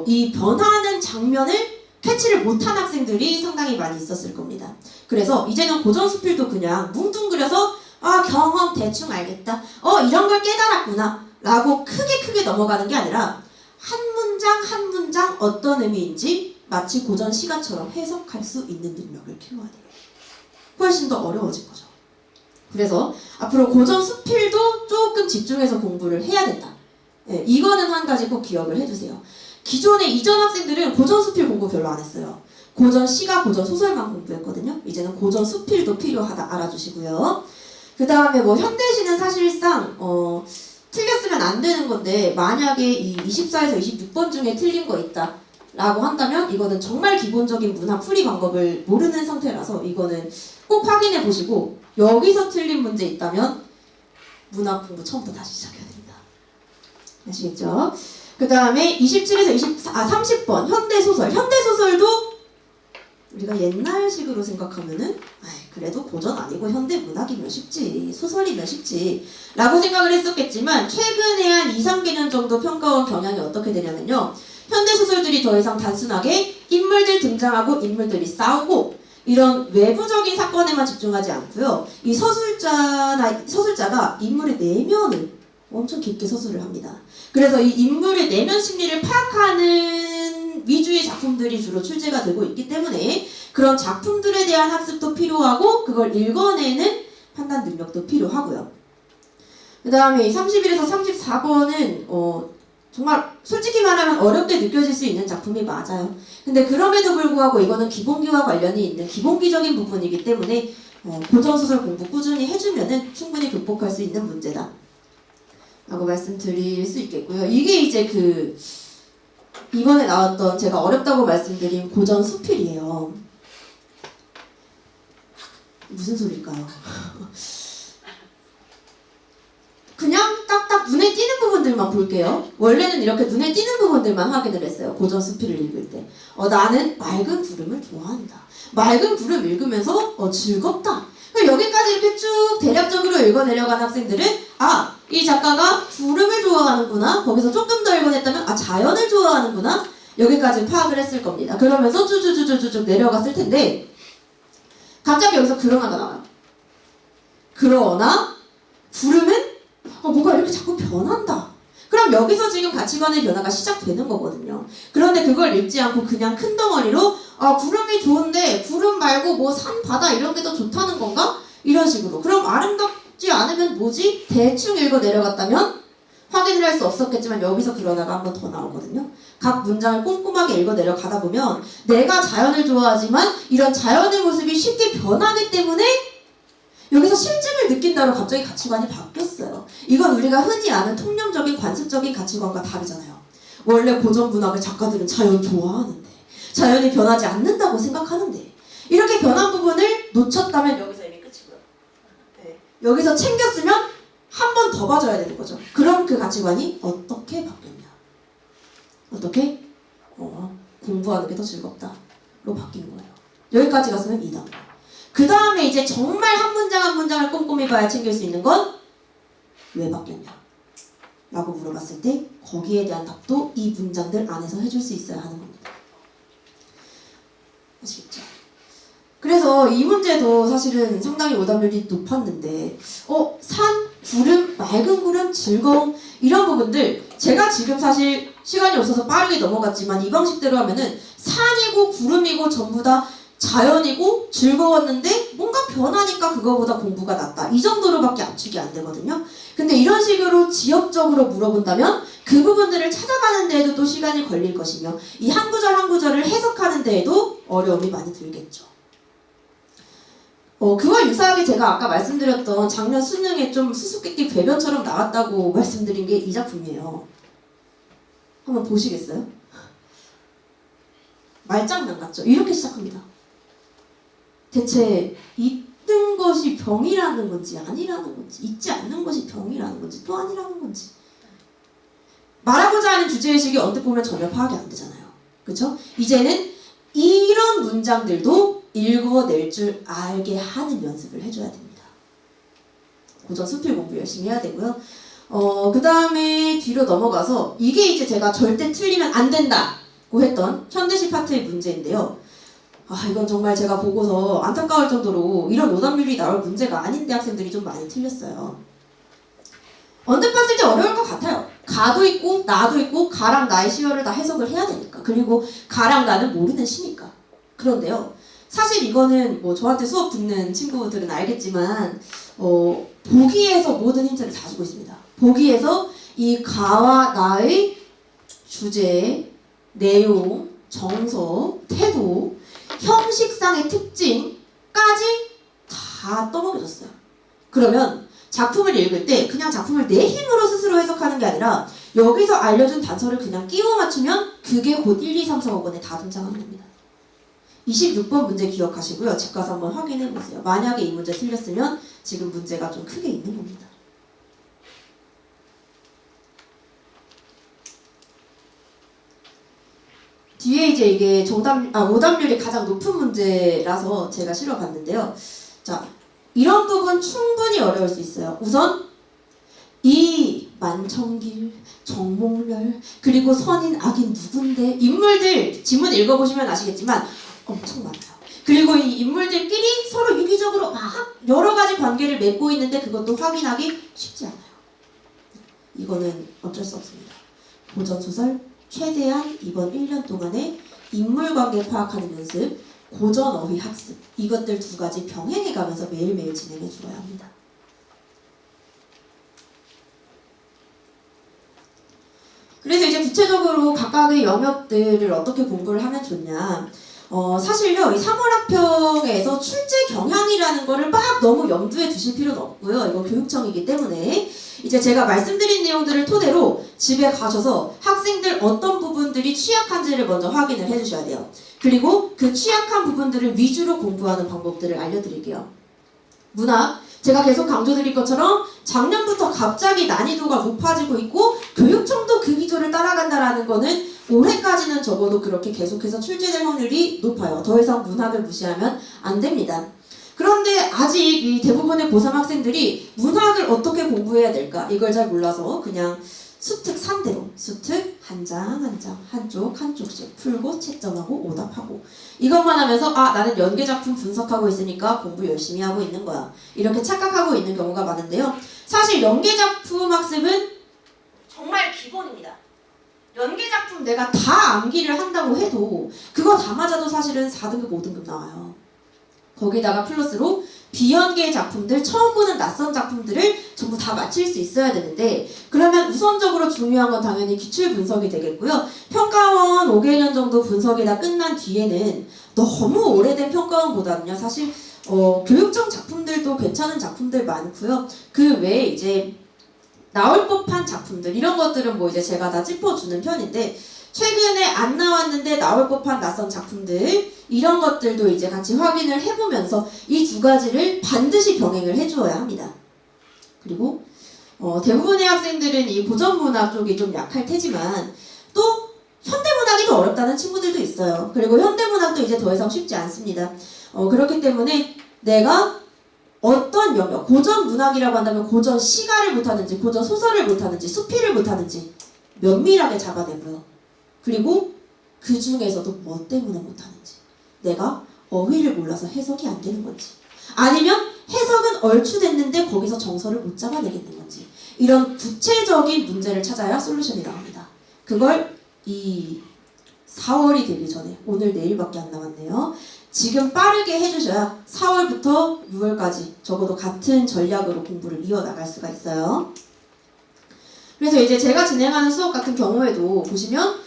이 변하는 장면을 캐치를 못한 학생들이 상당히 많이 있었을 겁니다. 그래서 이제는 고전 수필도 그냥 뭉뚱그려서 경험 대충 알겠다. 이런 걸 깨달았구나 라고 크게 넘어가는 게 아니라 한 문장 한 문장 어떤 의미인지 마치 고전 시가처럼 해석할 수 있는 능력을 키워야 돼요. 훨씬 더 어려워진 거죠. 그래서 앞으로 고전 수필도 조금 집중해서 공부를 해야 된다. 네, 이거는 한 가지 꼭 기억을 해주세요. 기존에 이전 학생들은 고전 수필 공부 별로 안 했어요. 고전 시가, 고전 소설만 공부했거든요. 이제는 고전 수필도 필요하다 알아주시고요. 그 다음에 현대시는 사실상 틀렸으면 안 되는 건데 만약에 이 24에서 26번 중에 틀린 거 있다 라고 한다면 이거는 정말 기본적인 문학 풀이 방법을 모르는 상태라서 이거는 꼭 확인해 보시고 여기서 틀린 문제 있다면 문학 공부 처음부터 다시 시작해야 됩니다. 아시겠죠? 그 다음에 27에서 30번 현대소설. 현대소설도 우리가 옛날식으로 생각하면은 그래도 고전 아니고 현대문학이면 쉽지 소설이면 쉽지 라고 생각을 했었겠지만 최근에 한 2, 3개년 정도 평가원 경향이 어떻게 되냐면요. 현대소설들이 더 이상 단순하게 인물들 등장하고 인물들이 싸우고 이런 외부적인 사건에만 집중하지 않고요. 이 서술자가 인물의 내면을 엄청 깊게 서술을 합니다. 그래서 이 인물의 내면 심리를 파악하는 위주의 작품들이 주로 출제가 되고 있기 때문에 그런 작품들에 대한 학습도 필요하고 그걸 읽어내는 판단 능력도 필요하고요. 그 다음에 31에서 34번은 정말 솔직히 말하면 어렵게 느껴질 수 있는 작품이 맞아요. 근데 그럼에도 불구하고 이거는 기본기와 관련이 있는 기본기적인 부분이기 때문에 고전소설 공부 꾸준히 해주면은 충분히 극복할 수 있는 문제다 라고 말씀드릴 수 있겠고요. 이게 이제 그 이번에 나왔던 제가 어렵다고 말씀드린 고전 수필이에요. 무슨 소리일까요? 그냥 딱딱 눈에 띄는 부분들만 볼게요. 원래는 이렇게 눈에 띄는 부분들만 확인을 했어요. 고전 수필을 읽을 때. 나는 맑은 구름을 좋아한다. 맑은 구름 읽으면서 즐겁다. 여기까지 이렇게 쭉 대략적으로 읽어내려간 학생들은 이 작가가 구름을 좋아하는구나. 거기서 조금 더 읽어냈다면 자연을 좋아하는구나. 여기까지 파악을 했을 겁니다. 그러면서 쭉쭉쭉쭉 내려갔을 텐데 갑자기 여기서 그러나가 나와요. 그러나 구름은 뭐가 이렇게 자꾸 변한다. 그럼 여기서 지금 가치관의 변화가 시작되는 거거든요. 그런데 그걸 읽지 않고 그냥 큰 덩어리로 구름이 좋은데 구름 말고 뭐 산, 바다 이런 게 더 좋다는 건가? 이런 식으로. 그럼 아름답지 않으면 뭐지? 대충 읽어 내려갔다면 확인을 할 수 없었겠지만 여기서 그러다가 한 번 더 나오거든요. 각 문장을 꼼꼼하게 읽어 내려가다 보면 내가 자연을 좋아하지만 이런 자연의 모습이 쉽게 변하기 때문에 여기서 실증을 느낀다로 갑자기 가치관이 바뀌었어요. 이건 우리가 흔히 아는 통념적인 관습적인 가치관과 다르잖아요. 원래 고전 문학의 작가들은 자연 좋아하는데 자연이 변하지 않는다고 생각하는데 이렇게 변한 부분을 놓쳤다면 여기서 이미 끝이고요. 네. 여기서 챙겼으면 한 번 더 봐줘야 되는 거죠. 그럼 그 가치관이 어떻게 바뀌었냐? 어떻게? 공부하는 게 더 즐겁다로 바뀐 거예요. 여기까지 갔으면 2단. 그 다음에 이제 정말 한 문장 한 문장을 꼼꼼히 봐야 챙길 수 있는 건 왜 바뀌었냐? 라고 물어봤을 때 거기에 대한 답도 이 문장들 안에서 해줄 수 있어야 하는 겁니다. 아시겠죠? 그래서 이 문제도 사실은 상당히 오답률이 높았는데 산, 구름, 맑은 구름, 즐거움 이런 부분들 제가 지금 사실 시간이 없어서 빠르게 넘어갔지만 이 방식대로 하면은 산이고 구름이고 전부 다 자연이고 즐거웠는데 뭔가 변하니까 그거보다 공부가 낫다. 이 정도로밖에 압축이 안 되거든요. 근데 이런 식으로 지역적으로 물어본다면 그 부분들을 찾아가는 데에도 또 시간이 걸릴 것이며 이 한 구절 한 구절을 해석하는 데에도 어려움이 많이 들겠죠. 그와 유사하게 제가 아까 말씀드렸던 작년 수능에 좀 수수께끼 궤변처럼 나왔다고 말씀드린 게 이 작품이에요. 한번 보시겠어요? 말장난 같죠? 이렇게 시작합니다. 대체 있는 것이 병이라는 건지 아니라는 건지 있지 않는 것이 병이라는 건지 또 아니라는 건지 말하고자 하는 주제의식이 언뜻 보면 전혀 파악이 안 되잖아요. 그렇죠? 이제는 이런 문장들도 읽어낼 줄 알게 하는 연습을 해줘야 됩니다. 고전 수필 공부 열심히 해야 되고요. 그 다음에 뒤로 넘어가서 이게 이제 제가 절대 틀리면 안 된다고 했던 현대시 파트의 문제인데요. 이건 정말 제가 보고서 안타까울 정도로 이런 오답률이 나올 문제가 아닌데 학생들이 좀 많이 틀렸어요. 언뜻 봤을 때 어려울 것 같아요. 가도 있고 나도 있고 가랑 나의 시어를 다 해석을 해야 되니까. 그리고 가랑 나는 모르는 시니까. 그런데요. 사실 이거는 뭐 저한테 수업 듣는 친구들은 알겠지만 보기에서 모든 힌트를 다 주고 있습니다. 보기에서 이 가와 나의 주제, 내용, 정서, 태도, 형식상의 특징까지 다 떠먹여줬어요. 그러면 작품을 읽을 때 그냥 작품을 내 힘으로 스스로 해석하는 게 아니라 여기서 알려준 단서를 그냥 끼워 맞추면 그게 곧 1, 2, 3, 4, 5번에 다 등장하는 겁니다. 26번 문제 기억하시고요. 집 가서 한번 확인해 보세요. 만약에 이 문제 틀렸으면 지금 문제가 좀 크게 있는 겁니다. 뒤에 이제 이게 오답률이 가장 높은 문제라서 제가 실어봤는데요. 자, 이런 부분 충분히 어려울 수 있어요. 우선 이 만청길, 정몽렬, 그리고 선인, 악인 누군데 인물들 지문 읽어보시면 아시겠지만 엄청 많아요. 그리고 이 인물들끼리 서로 유기적으로 막 여러 가지 관계를 맺고 있는데 그것도 확인하기 쉽지 않아요. 이거는 어쩔 수 없습니다. 고전소설 최대한 이번 1년 동안에 인물관계 파악하는 연습, 고전어휘 학습 이것들 두 가지 병행해가면서 매일매일 진행해 주어야 합니다. 그래서 이제 구체적으로 각각의 영역들을 어떻게 공부를 하면 좋냐. 사실요, 이 3월 학평에서 출제 경향이라는 거를 막 너무 염두에 두실 필요는 없고요. 이거 교육청이기 때문에. 이제 제가 말씀드린 내용들을 토대로 집에 가셔서 학생들 어떤 부분들이 취약한지를 먼저 확인을 해주셔야 돼요. 그리고 그 취약한 부분들을 위주로 공부하는 방법들을 알려드릴게요. 문학, 제가 계속 강조드릴 것처럼 작년부터 갑자기 난이도가 높아지고 있고 교육청도 그 기조를 따라간다라는 거는 올해까지는 적어도 그렇게 계속해서 출제될 확률이 높아요. 더 이상 문학을 무시하면 안 됩니다. 그런데 아직 이 대부분의 고3 학생들이 문학을 어떻게 공부해야 될까 이걸 잘 몰라서 그냥 수특 3대로 수특 한 장 한 장 한쪽씩 풀고 채점하고 오답하고 이것만 하면서 나는 연계작품 분석하고 있으니까 공부 열심히 하고 있는 거야 이렇게 착각하고 있는 경우가 많은데요. 사실 연계작품 학습은 정말 기본입니다. 연계작품 내가 다 암기를 한다고 해도 그거 다 맞아도 사실은 4등급 5등급 나와요. 거기다가 플러스로 비연계 작품들, 처음 보는 낯선 작품들을 전부 다 맞힐 수 있어야 되는데 그러면 우선적으로 중요한 건 당연히 기출 분석이 되겠고요. 평가원 5개년 정도 분석이 다 끝난 뒤에는 너무 오래된 평가원보다는요. 사실 교육청 작품들도 괜찮은 작품들 많고요. 그 외에 이제 나올 법한 작품들 이런 것들은 뭐 이제 제가 다 짚어주는 편인데 최근에 안 나왔는데 나올 법한 낯선 작품들 이런 것들도 이제 같이 확인을 해보면서 이 두 가지를 반드시 병행을 해주어야 합니다. 그리고 대부분의 학생들은 이 고전문학 쪽이 좀 약할 테지만 또 현대문학이 더 어렵다는 친구들도 있어요. 그리고 현대문학도 이제 더 이상 쉽지 않습니다. 그렇기 때문에 내가 어떤 영역, 고전 문학이라고 한다면 고전 시가를 못하는지, 고전 소설을 못하는지, 수필을 못하는지 면밀하게 잡아내고요. 그리고 그 중에서도 뭐 때문에 못하는지, 내가 어휘를 몰라서 해석이 안 되는 건지, 아니면 해석은 얼추됐는데 거기서 정서를 못 잡아내겠는 건지, 이런 구체적인 문제를 찾아야 솔루션이 나옵니다. 그걸 이 4월이 되기 전에, 오늘 내일밖에 안 남았네요. 지금 빠르게 해주셔야 4월부터 6월까지 적어도 같은 전략으로 공부를 이어나갈 수가 있어요. 그래서 이제 제가 진행하는 수업 같은 경우에도 보시면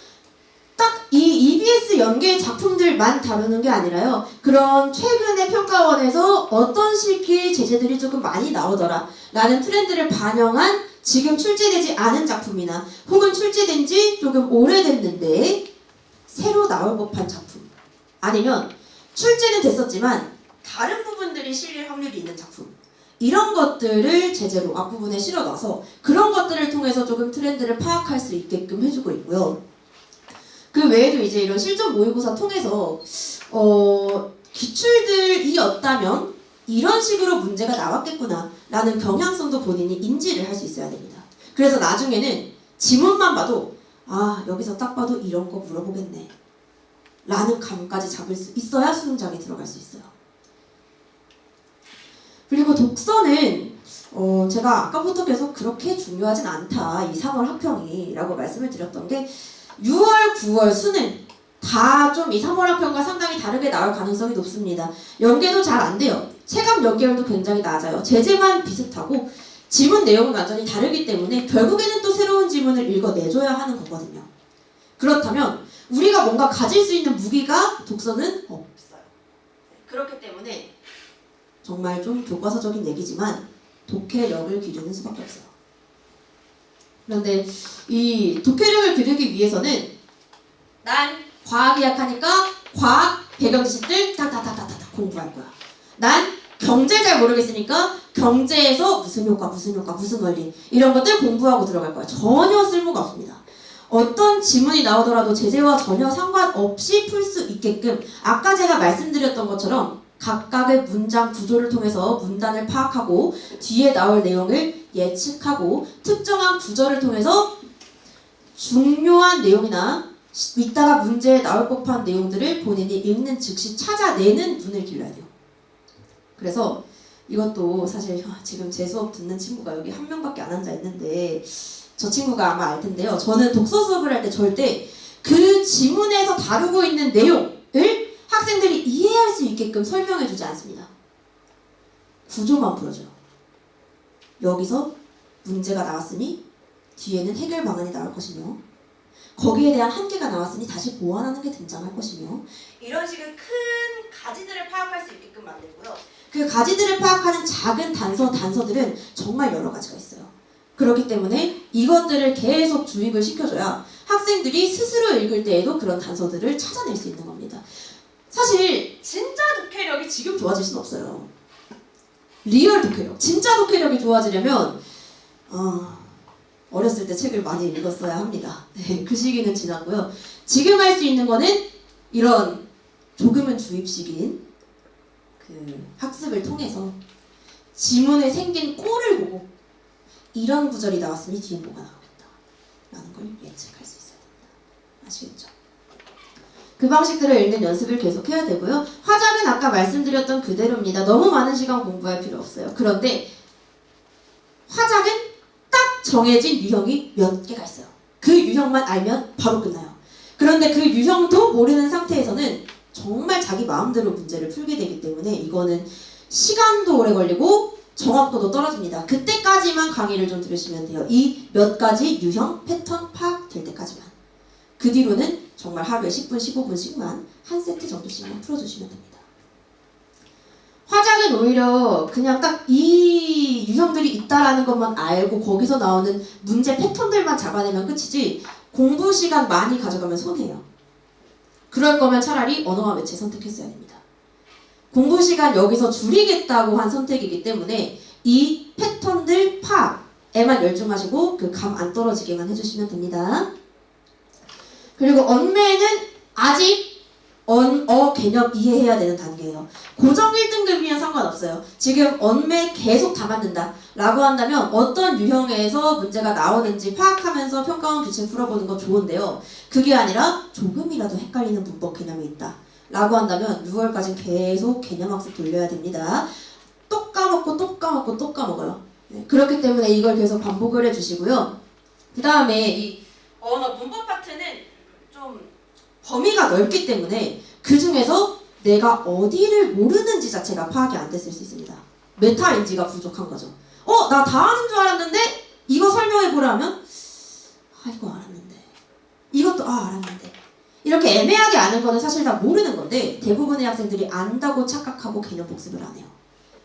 딱 이 EBS 연계 작품들만 다루는 게 아니라요. 그런 최근에 평가원에서 어떤 식의 제재들이 조금 많이 나오더라 라는 트렌드를 반영한 지금 출제되지 않은 작품이나 혹은 출제된 지 조금 오래됐는데 새로 나올 법한 작품 아니면 출제는 됐었지만 다른 부분들이 실릴 확률이 있는 작품 이런 것들을 제재로 앞부분에 실어놔서 그런 것들을 통해서 조금 트렌드를 파악할 수 있게끔 해주고 있고요. 그 외에도 이제 이런 실전 모의고사 통해서 기출들이었다면 이런 식으로 문제가 나왔겠구나 라는 경향성도 본인이 인지를 할 수 있어야 됩니다. 그래서 나중에는 지문만 봐도 여기서 딱 봐도 이런 거 물어보겠네 라는 감까지 잡을 수 있어야 수능장에 들어갈 수 있어요. 그리고 독서는 제가 아까부터 계속 그렇게 중요하진 않다 이 3월 학평이 라고 말씀을 드렸던 게 6월, 9월 수능 다 좀 이 3월 학평과 상당히 다르게 나올 가능성이 높습니다. 연계도 잘 안 돼요. 체감 연계율도 굉장히 낮아요. 제재만 비슷하고 지문 내용은 완전히 다르기 때문에 결국에는 또 새로운 지문을 읽어내줘야 하는 거거든요. 그렇다면 우리가 뭔가 가질 수 있는 무기가 독서는 없어요. 그렇기 때문에 정말 좀 교과서적인 얘기지만 독해력을 기르는 수밖에 없어요. 그런데 이 독해력을 기르기 위해서는 난 과학이 약하니까 과학 배경 지식들 다다다다다 공부할 거야. 난 경제 잘 모르겠으니까 경제에서 무슨 효과, 무슨 원리 이런 것들 공부하고 들어갈 거야. 전혀 쓸모가 없습니다. 어떤 지문이 나오더라도 제재와 전혀 상관없이 풀 수 있게끔 아까 제가 말씀드렸던 것처럼 각각의 문장 구조를 통해서 문단을 파악하고 뒤에 나올 내용을 예측하고 특정한 구절을 통해서 중요한 내용이나 이따가 문제에 나올 법한 내용들을 본인이 읽는 즉시 찾아내는 눈을 길러야 돼요. 그래서 이것도 사실 지금 제 수업 듣는 친구가 여기 한 명밖에 안 앉아 있는데 저 친구가 아마 알 텐데요. 저는 독서 수업을 할 때 절대 그 지문에서 다루고 있는 내용을 학생들이 이해할 수 있게끔 설명해주지 않습니다. 구조만 풀어줘요. 여기서 문제가 나왔으니 뒤에는 해결 방안이 나올 것이며 거기에 대한 한계가 나왔으니 다시 보완하는 게 등장할 것이며 이런 식의 큰 가지들을 파악할 수 있게끔 만들고요. 그 가지들을 파악하는 작은 단서들은 정말 여러 가지가 있어요. 그렇기 때문에 이것들을 계속 주입을 시켜줘야 학생들이 스스로 읽을 때에도 그런 단서들을 찾아낼 수 있는 겁니다. 사실 진짜 독해력이 지금 좋아질 수는 없어요. 리얼 독해력, 진짜 독해력이 좋아지려면 어렸을 때 책을 많이 읽었어야 합니다. 네, 그 시기는 지났고요. 지금 할 수 있는 거는 이런 조금은 주입식인 그 학습을 통해서 지문에 생긴 꼴을 보고 이런 구절이 나왔으니 뒤에 뭐가 나오겠다 라는 걸 예측할 수 있어야 됩니다. 아시겠죠? 그 방식들을 읽는 연습을 계속 해야 되고요. 화작은 아까 말씀드렸던 그대로입니다. 너무 많은 시간 공부할 필요 없어요. 그런데 화작은 딱 정해진 유형이 몇 개가 있어요. 그 유형만 알면 바로 끝나요. 그런데 그 유형도 모르는 상태에서는 정말 자기 마음대로 문제를 풀게 되기 때문에 이거는 시간도 오래 걸리고 정확도도 떨어집니다. 그때까지만 강의를 좀 들으시면 돼요. 이 몇 가지 유형, 패턴 파악될 때까지만. 그 뒤로는 정말 하루에 10분, 15분씩만 한 세트 정도씩만 풀어주시면 됩니다. 화작은 오히려 그냥 딱 이 유형들이 있다라는 것만 알고 거기서 나오는 문제 패턴들만 잡아내면 끝이지 공부 시간 많이 가져가면 손해예요. 그럴 거면 차라리 언어와 매체 선택했어야 됩니다. 공부 시간 여기서 줄이겠다고 한 선택이기 때문에 이 패턴들 파악에만 열중하시고 그 감 안 떨어지게만 해주시면 됩니다. 그리고 언매는 아직 언어 개념 이해해야 되는 단계예요. 고정 1등급이면 상관없어요. 지금 언매 계속 다 만든다 라고 한다면 어떤 유형에서 문제가 나오는지 파악하면서 평가원 규칙 풀어보는 건 좋은데요. 그게 아니라 조금이라도 헷갈리는 문법 개념이 있다 라고 한다면 6월까지는 계속 개념학습 돌려야 됩니다. 또 까먹고 또 까먹고 또 까먹어요. 네, 그렇기 때문에 이걸 계속 반복을 해주시고요. 그 다음에 이 언어 문법 파트는 좀 범위가 넓기 때문에 그 중에서 내가 어디를 모르는지 자체가 파악이 안 됐을 수 있습니다. 메타인지가 부족한 거죠. 나 다 아는 줄 알았는데 이거 설명해보라면 이거 알았는데 이것도 알았는데 이렇게 애매하게 아는 거는 사실 다 모르는 건데 대부분의 학생들이 안다고 착각하고 개념 복습을 안 해요.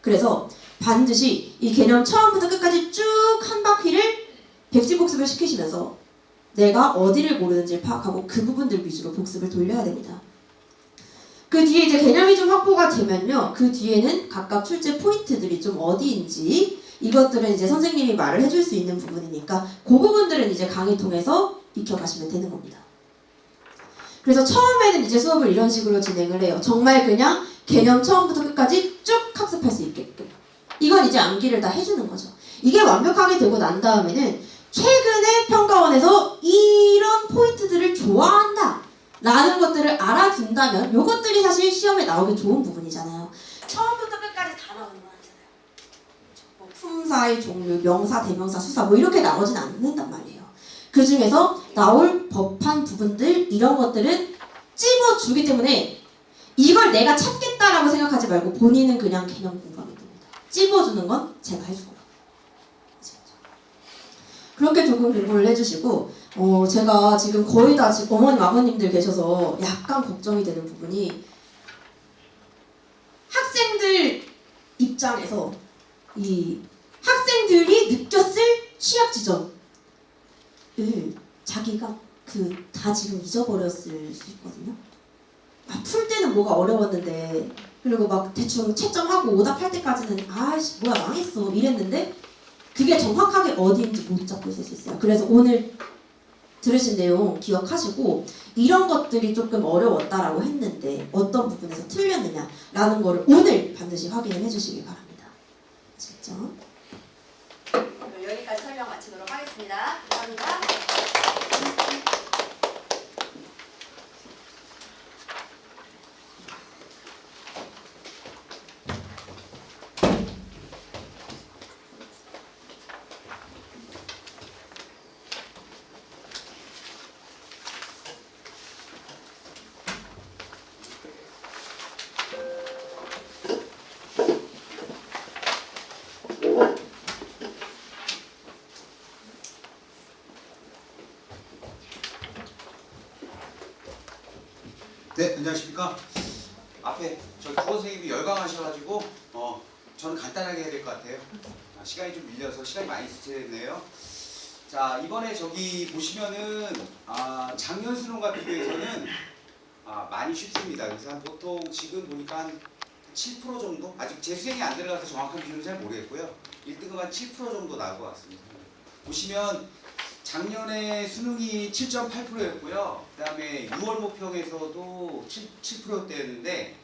그래서 반드시 이 개념 처음부터 끝까지 쭉 한 바퀴를 백지 복습을 시키시면서 내가 어디를 모르는지 파악하고 그 부분들 위주로 복습을 돌려야 됩니다. 그 뒤에 이제 개념이 좀 확보가 되면요. 그 뒤에는 각각 출제 포인트들이 좀 어디인지 이것들은 이제 선생님이 말을 해줄 수 있는 부분이니까 그 부분들은 이제 강의 통해서 익혀가시면 되는 겁니다. 그래서 처음에는 이제 수업을 이런 식으로 진행을 해요. 정말 그냥 개념 처음부터 끝까지 쭉 학습할 수 있게끔. 이건 이제 암기를 다 해주는 거죠. 이게 완벽하게 되고 난 다음에는 최근에 평가원에서 이런 포인트들을 좋아한다 라는 것들을 알아둔다면 요것들이 사실 시험에 나오기 좋은 부분이잖아요. 처음부터 끝까지 다 나오는 건 아니잖아요. 뭐 품사의 종류, 명사, 대명사, 수사 뭐 이렇게 나오진 않는단 말이에요. 그 중에서 나올 법한 부분들 이런 것들은 찝어주기 때문에 이걸 내가 찾겠다라고 생각하지 말고 본인은 그냥 개념 공부하면 됩니다. 찝어주는 건 제가 해주고요. 그렇게 조금 공부를 해주시고 제가 지금 거의 다 지금 어머님 아버님들 계셔서 약간 걱정이 되는 부분이 학생들 입장에서 이 학생들이 느꼈을 취약 지점을 자기가 다 지금 잊어버렸을 수 있거든요. 풀 때는 뭐가 어려웠는데 그리고 막 대충 채점하고 오답할 때까지는 아이씨 뭐야 망했어 이랬는데 그게 정확하게 어디인지 못 잡고 있을 수 있어요. 그래서 오늘 들으신 내용 기억하시고 이런 것들이 조금 어려웠다라고 했는데 어떤 부분에서 틀렸느냐라는 거를 오늘 반드시 확인을 해주시기 바랍니다. 아시겠죠? 여기까지 설명 마치도록 하겠습니다. 감사합니다. 네, 안녕하십니까. 앞에 저희 국어 선생님이 열광하셔가지고 저는 간단하게 해야 될 것 같아요. 시간이 좀 밀려서 시간이 많이 지체됐네요. 자, 이번에 저기 보시면은 작년 수능과 비교해서는 많이 쉽습니다. 그래서 보통 지금 보니까 한 7% 정도? 아직 재수생이 안 들어가서 정확한 비율은 잘 모르겠고요. 1등급 한 7% 정도 나올 것 같습니다. 보시면 작년에 수능이 7.8%였고요. 그 다음에 6월 모평에서도 7%대였는데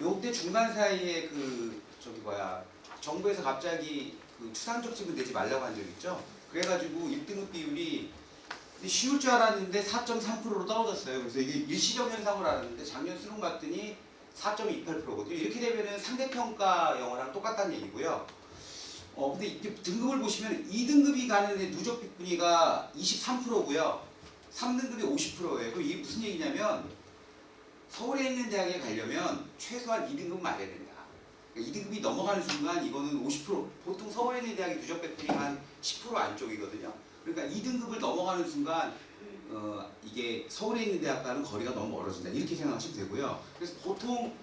요때 중간 사이에 정부에서 갑자기 추상적 지분 내지 말라고 한 적 있죠. 그래가지고 1등급 비율이 쉬울 줄 알았는데 4.3%로 떨어졌어요. 그래서 이게 일시적 현상을 알았는데 작년 수능 봤더니 4.28%거든요. 이렇게 되면은 상대평가 영어랑 똑같다는 얘기고요. 근데 이게 등급을 보시면 2등급이 가는데 누적 비분위가 23%고요. 3등급이 50%예요. 그럼 이게 무슨 얘기냐면 서울에 있는 대학에 가려면 최소한 2등급은 맞아야 된다. 그러니까 2등급이 넘어가는 순간 이거는 50%, 보통 서울에 있는 대학이 누적 비분위가 한 10% 안쪽이거든요. 그러니까 2등급을 넘어가는 순간 이게 서울에 있는 대학과는 거리가 너무 멀어진다. 이렇게 생각하시면 되고요. 그래서 보통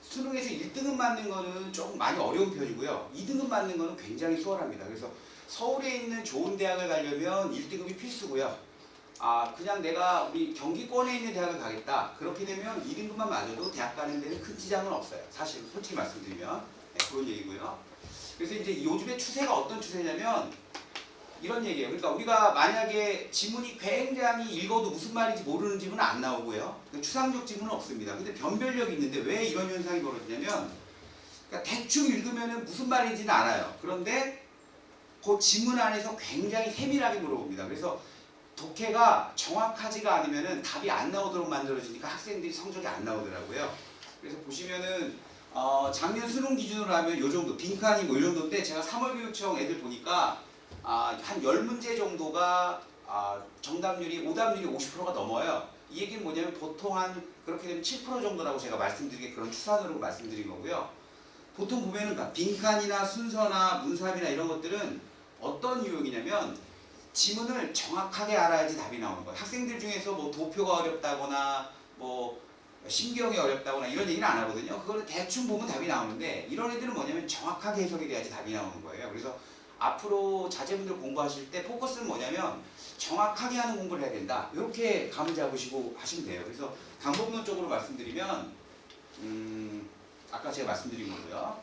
수능에서 1등급 맞는 거는 조금 많이 어려운 편이고요. 2등급 맞는 거는 굉장히 수월합니다. 그래서 서울에 있는 좋은 대학을 가려면 1등급이 필수고요. 그냥 내가 우리 경기권에 있는 대학을 가겠다. 그렇게 되면 2등급만 맞아도 대학 가는 데는 큰 지장은 없어요. 사실 솔직히 말씀드리면 그런 얘기고요. 그래서 이제 요즘에 추세가 어떤 추세냐면 이런 얘기예요. 그러니까 우리가 만약에 지문이 굉장히 읽어도 무슨 말인지 모르는 지문은 안 나오고요. 추상적 지문은 없습니다. 근데 변별력이 있는데 왜 이런 현상이 벌어지냐면 그러니까 대충 읽으면 무슨 말인지는 알아요. 그런데 그 지문 안에서 굉장히 세밀하게 물어봅니다. 그래서 독해가 정확하지가 않으면 답이 안 나오도록 만들어지니까 학생들이 성적이 안 나오더라고요. 그래서 보시면은 작년 수능 기준으로 하면 요 정도 빈칸이 뭐 요 정도 때 제가 3월 교육청 애들 보니까 한 10문제 정도가 정답률이 오답률이 50%가 넘어요. 이 얘기는 뭐냐면 보통 한 그렇게 되면 7% 정도라고 제가 말씀드린 게 그런 추산으로 말씀드린 거고요. 보통 보면은 빈칸이나 순서나 문사비나 이런 것들은 어떤 유형이냐면 지문을 정확하게 알아야지 답이 나오는 거예요. 학생들 중에서 뭐 도표가 어렵다거나 뭐 신경이 어렵다거나 이런 얘기는 안 하거든요. 그거는 대충 보면 답이 나오는데 이런 애들은 뭐냐면 정확하게 해석이 돼야지 답이 나오는 거예요. 그래서 앞으로 자제분들 공부하실 때 포커스는 뭐냐면 정확하게 하는 공부를 해야 된다. 이렇게 감을 잡으시고 하시면 돼요. 그래서 방법론적으로 말씀드리면 아까 제가 말씀드린 거고요.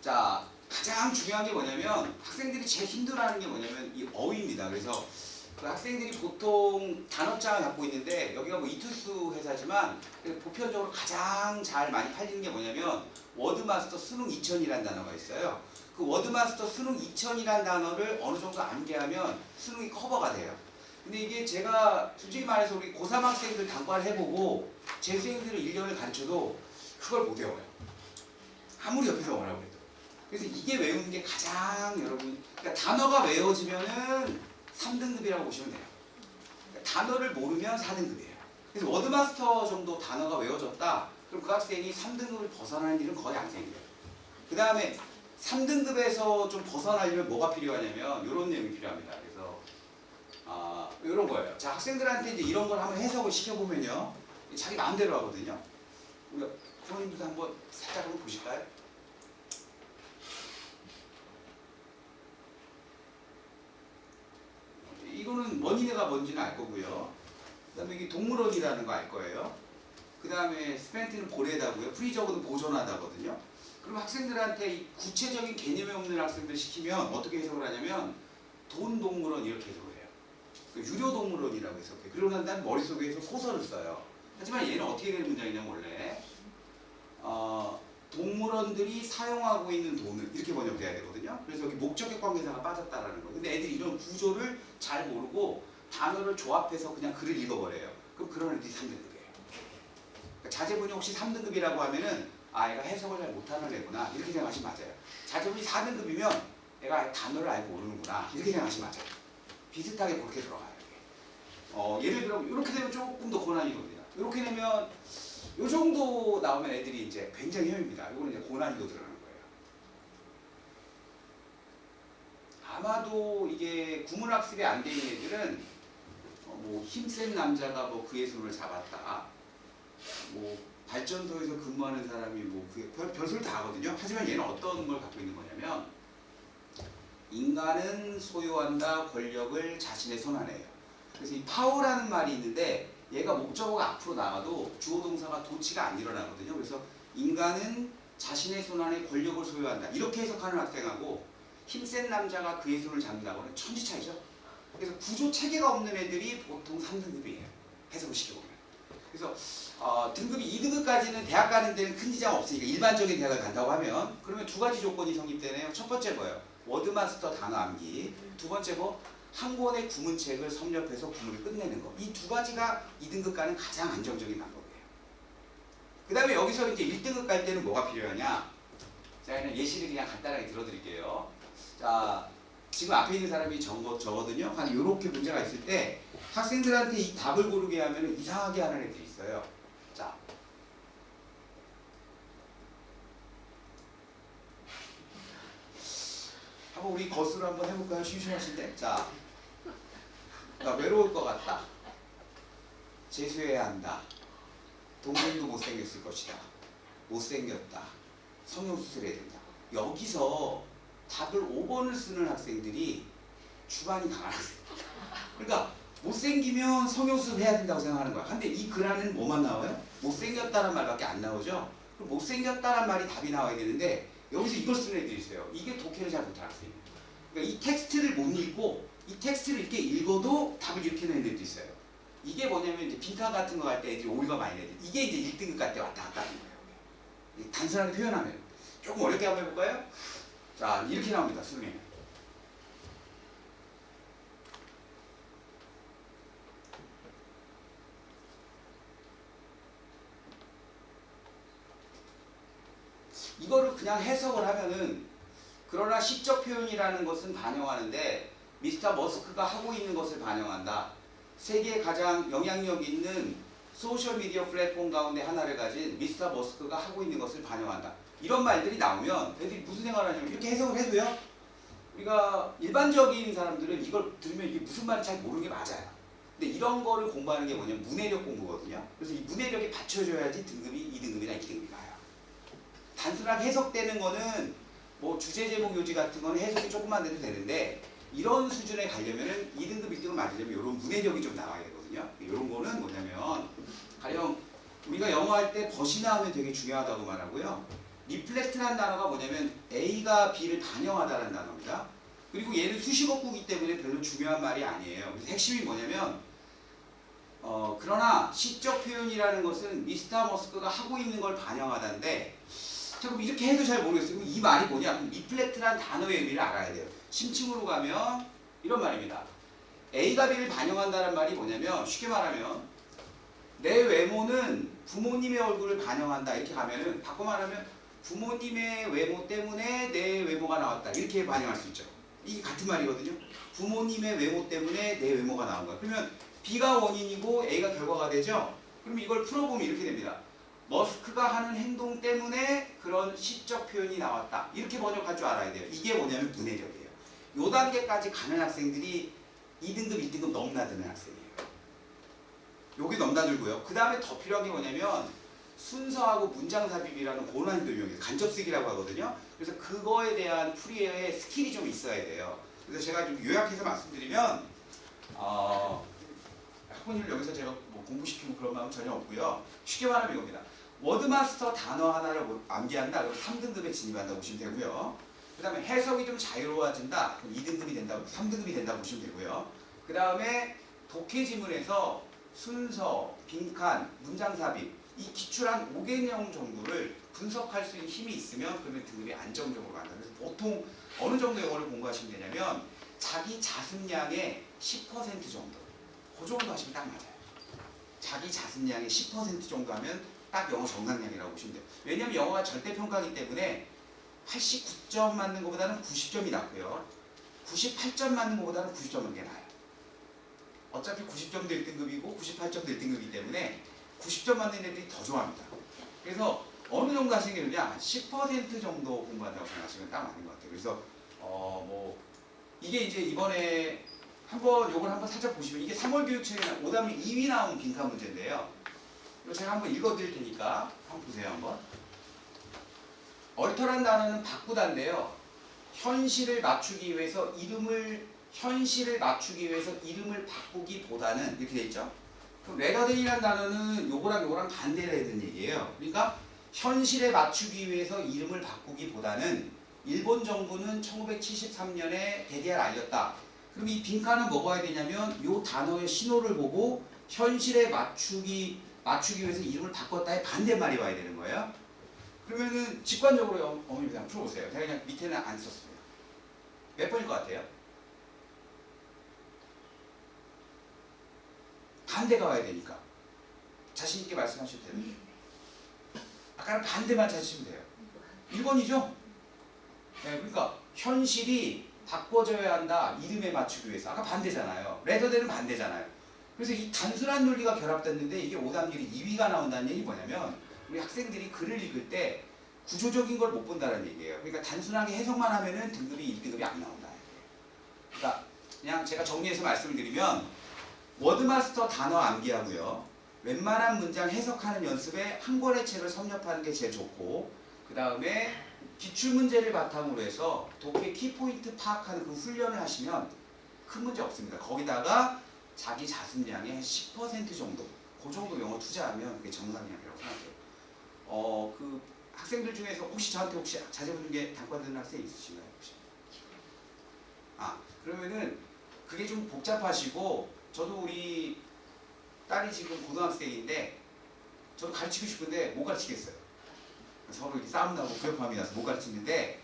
자, 가장 중요한 게 뭐냐면 학생들이 제일 힘들어하는 게 뭐냐면 이 어휘입니다. 그래서 그 학생들이 보통 단어장을 갖고 있는데 여기가 뭐 이투스 회사지만 보편적으로 가장 잘 많이 팔리는 게 뭐냐면 워드마스터 수능 2000이라는 단어가 있어요. 그 워드마스터 수능 2000이라는 단어를 어느 정도 암기하면 수능이 커버가 돼요. 근데 이게 제가 솔직히 말해서 우리 고3 학생들 단과를 해보고 재수생들을 1년을 가르쳐도 그걸 못 외워요. 아무리 옆에서 오라고 해도. 그래서 이게 외우는 게 가장 여러분 그러니까 단어가 외워지면은 3등급이라고 보시면 돼요. 그러니까 단어를 모르면 4등급이에요. 그래서 워드마스터 정도 단어가 외워졌다. 그럼 그 학생이 3등급을 벗어나는 일은 거의 안 생겨요. 그 다음에 3등급에서 좀 벗어나려면 뭐가 필요하냐면 이런 내용이 필요합니다. 그래서 이런 거예요. 자, 학생들한테 이제 이런 걸 한번 해석을 시켜보면요. 자기 마음대로 하거든요. 우리가 부모님들도 한번 살짝 한번 보실까요? 이거는 원인가 뭔지는 알 거고요. 그 다음에 이게 동물원이라는 거 알 거예요. 그 다음에 스펜트는 보내다고요. 프리저그는 보존하다거든요. 그럼 학생들한테 이 구체적인 개념이 없는 학생들 시키면 어떻게 해석을 하냐면 돈동물원 이렇게 해석을 해요. 유료동물원이라고 해석해요. 그러고 난 다음에 머릿속에서 소설을 써요. 하지만 얘는 어떻게 되는 문장이냐면 원래 동물원들이 사용하고 있는 돈을 이렇게 번역돼야 되거든요. 그래서 여기 목적격 관계사가 빠졌다라는 거예요. 근데 애들이 이런 구조를 잘 모르고 단어를 조합해서 그냥 글을 읽어버려요. 그럼 그런 애들이 3등급이에요. 그러니까 자제분이 혹시 3등급이라고 하면은 얘가 해석을 잘 못하는 애구나 이렇게 생각하시면 맞아요. 자제분이 4등급이면 애가 단어를 아예 모르는구나 이렇게 생각하시면 맞아요. 비슷하게 그렇게 들어가요. 예를 들어 이렇게 되면 조금 더 고난이도입니다. 이렇게 되면 이 정도 나오면 애들이 이제 굉장히 힘듭니다. 이거는 이제 고난이도 들어가는 거예요. 아마도 이게 구문학습이 안 돼 있는 애들은 뭐 힘센 남자가 뭐 그의 손을 잡았다. 뭐 발전소에서 근무하는 사람이 뭐 그게 별소리 다 하거든요. 하지만 얘는 어떤 걸 갖고 있는 거냐면 인간은 소유한다 권력을 자신의 손 안에요. 그래서 이 파워라는 말이 있는데 얘가 목적어가 앞으로 나가도 주어 동사가 도치가 안 일어나거든요. 그래서 인간은 자신의 손 안에 권력을 소유한다. 이렇게 해석하는 학생하고 힘센 남자가 그의 손을 잡는다고는 천지 차이죠. 그래서 구조 체계가 없는 애들이 보통 3등급이에요. 해석을 시켜보면. 그래서 등급이 2등급까지는 대학 가는 데는 큰 지장 없으니까 일반적인 대학을 간다고 하면 그러면 두 가지 조건이 성립되네요. 첫 번째 뭐예요? 워드마스터 단어 암기. 두 번째 뭐 한 권의 구문책을 섭렵해서 구문을 끝내는 거. 이 두 가지가 2등급 가는 가장 안정적인 방법이에요. 그 다음에 여기서 이제 1등급 갈 때는 뭐가 필요하냐? 자, 그냥 예시를 그냥 간단하게 들어드릴게요. 자, 지금 앞에 있는 사람이 저거든요. 한 요렇게 문제가 있을 때 학생들한테 이 답을 고르게 하면 이상하게 하는 애들이 있어요. 자, 한번 우리 거스로 한번 해볼까요? 심심하신데? 자, 나 외로울 것 같다. 재수해야 한다. 동생도 못생겼을 것이다. 못생겼다. 성형수술해야 된다. 여기서 답을 5번을 쓰는 학생들이 주관이 강한 학생. 그러니까 못생기면 성형수술 해야 된다고 생각하는 거야. 근데 이 글 안에는 뭐만 나와요? 못생겼다는 말밖에 안 나오죠? 그럼 못생겼다는 말이 답이 나와야 되는데 여기서 이걸 쓰는 애들이 있어요. 이게 독해를 잘 못하는 학생이에요. 그러니까 이 텍스트를 못 읽고 이 텍스트를 이렇게 읽어도 답을 이렇게 내는 애들이 있어요. 이게 뭐냐면 이제 빈칸 같은 거 할 때 애들이 오류가 많이 내요. 이게 이제 1등급 갈 때 왔다 갔다 하는 거예요. 단순하게 표현하면. 조금 어렵게 한번 해볼까요? 자, 이렇게 나옵니다. 수능에. 이거를 그냥 해석을 하면은 그러나 시적 표현이라는 것은 반영하는데 미스터 머스크가 하고 있는 것을 반영한다. 세계에 가장 영향력 있는 소셜미디어 플랫폼 가운데 하나를 가진 미스터 머스크가 하고 있는 것을 반영한다. 이런 말들이 나오면 애들이 무슨 생각을 하냐면 이렇게 해석을 해도요. 우리가 일반적인 사람들은 이걸 들으면 이게 무슨 말인지 잘 모르는 게 맞아요. 근데 이런 거를 공부하는 게 뭐냐면 문해력 공부거든요. 그래서 이 문해력이 받쳐줘야지 등급이 2등급이나 1등급이 가요. 단순하게 해석되는 거는 뭐 주제 제목 요지 같은 거는 해석이 조금만 돼도 되는데 이런 수준에 가려면은 2등급, 1등급 맞으려면 이런 문해력이 좀 나와야 되거든요. 이런 거는 뭐냐면 가령 우리가 영어 할 때 벗이 나오면 되게 중요하다고 말하고요. 리플렉트라는 단어가 뭐냐면 A가 B를 반영하다라는 단어입니다. 그리고 얘는 수식어구이기 때문에 별로 중요한 말이 아니에요. 그래서 핵심이 뭐냐면 그러나 시적 표현이라는 것은 미스터 머스크가 하고 있는 걸 반영하다인데 자, 그럼 이렇게 해도 잘 모르겠어요. 그럼 이 말이 뭐냐? 그럼 리플렉트란 단어의 의미를 알아야 돼요. 심층으로 가면 이런 말입니다. A가 B를 반영한다는 말이 뭐냐면 쉽게 말하면 내 외모는 부모님의 얼굴을 반영한다. 이렇게 가면은 바꿔 말하면 부모님의 외모 때문에 내 외모가 나왔다. 이렇게 반영할 수 있죠. 이게 같은 말이거든요. 부모님의 외모 때문에 내 외모가 나온 거야. 그러면 B가 원인이고 A가 결과가 되죠. 그럼 이걸 풀어보면 이렇게 됩니다. 머스크가 하는 행동 때문에 그런 시적 표현이 나왔다. 이렇게 번역할 줄 알아야 돼요. 이게 뭐냐면 문해력이에요. 요 단계까지 가는 학생들이 2등급, 1등급 넘나드는 학생이에요. 요게 넘나들고요. 그 다음에 더 필요한 게 뭐냐면 순서하고 문장 삽입이라는 고난이도 유형이에요. 간접쓰기라고 하거든요. 그래서 그거에 대한 풀이의 스킬이 좀 있어야 돼요. 그래서 제가 좀 요약해서 말씀드리면 학부모님을 여기서 제가 뭐 공부시키고 그런 마음 전혀 없고요. 쉽게 말하면 이겁니다. 워드마스터 단어 하나를 암기한다. 그럼 3등급에 진입한다고 보시면 되고요. 그 다음에 해석이 좀 자유로워진다. 그럼 2등급이 된다고, 3등급이 된다고 보시면 되고요. 그 다음에 독해 지문에서 순서, 빈칸, 문장 삽입 이 기출한 5개념 정도를 분석할 수 있는 힘이 있으면 그러면 등급이 안정적으로 간다. 그래서 보통 어느 정도 영어를 공부하시면 되냐면 자기 자습량의 10% 정도 그 정도 하시면 딱 맞아요. 자기 자습량의 10% 정도 하면 딱 영어 정상량이라고 보시면 돼요. 왜냐하면 영어가 절대평가이기 때문에 89점 맞는 것보다는 90점이 낫고요. 98점 맞는 것보다는 90점 맞는 게 나아요. 어차피 90점도 1등급이고 98점도 1등급이기 때문에 90점 맞는 애들이 더 좋아합니다. 그래서 어느 정도 하시는 게 그냥 10% 정도 공부한다고 생각하시면 딱 맞는 것 같아요. 그래서 뭐 이게 이제 이번에 한번 요걸 한번 살짝 보시면 이게 3월 교육책에 오답률 2위 나온 빈칸 문제인데요. 이거 제가 한번 읽어드릴 테니까 한번 보세요 한번. 얼터란 단어는 바꾸다인데요. 현실을 맞추기 위해서 이름을 바꾸기보다는 이렇게 돼 있죠. 그럼 레더데이라는 단어는 요거랑 반대를 해야 되는 얘기예요. 그러니까 현실에 맞추기 위해서 이름을 바꾸기보다는 일본 정부는 1973년에 DDR 알렸다. 그럼 이 빈칸은 뭐가 해야 되냐면 요 단어의 신호를 보고 현실에 맞추기 위해서 이름을 바꿨다의 반대말이 와야 되는 거예요. 그러면은 직관적으로 어머니 그냥 풀어보세요. 제가 그냥 밑에는 안 썼습니다. 몇 번일 것 같아요? 반대가 와야 되니까 자신 있게 말씀하셔도 됩니다. 아까는 반대만 찾으시면 돼요. 1번이죠? 네, 그러니까 현실이 바꿔줘야 한다. 이름에 맞추기 위해서. 아까 반대잖아요. 레더데는 반대잖아요. 그래서 이 단순한 논리가 결합됐는데 이게 오답률이 2위가 나온다는 얘기 뭐냐면 우리 학생들이 글을 읽을 때 구조적인 걸 못 본다는 얘기예요. 그러니까 단순하게 해석만 하면은 등급이 1등급이 안 나온다. 그러니까 그냥 제가 정리해서 말씀을 드리면 워드마스터 단어 암기하고요. 웬만한 문장 해석하는 연습에 한 권의 책을 섭렵하는 게 제일 좋고 그 다음에 기출문제를 바탕으로 해서 독해 키포인트 파악하는 그 훈련을 하시면 큰 문제 없습니다. 거기다가 자기 자습량의 10% 정도 그 정도 영어 투자하면 그게 정상이라고 생각해요. 그 학생들 중에서 혹시 저한테 자제분 중에 단과 듣는 학생 있으신가요? 혹시? 그러면은 그게 좀 복잡하시고 저도 우리 딸이 지금 고등학생인데 저도 가르치고 싶은데 못 가르치겠어요. 서로 이렇게 싸움 나고 불협화음이 나서 못 가르치는데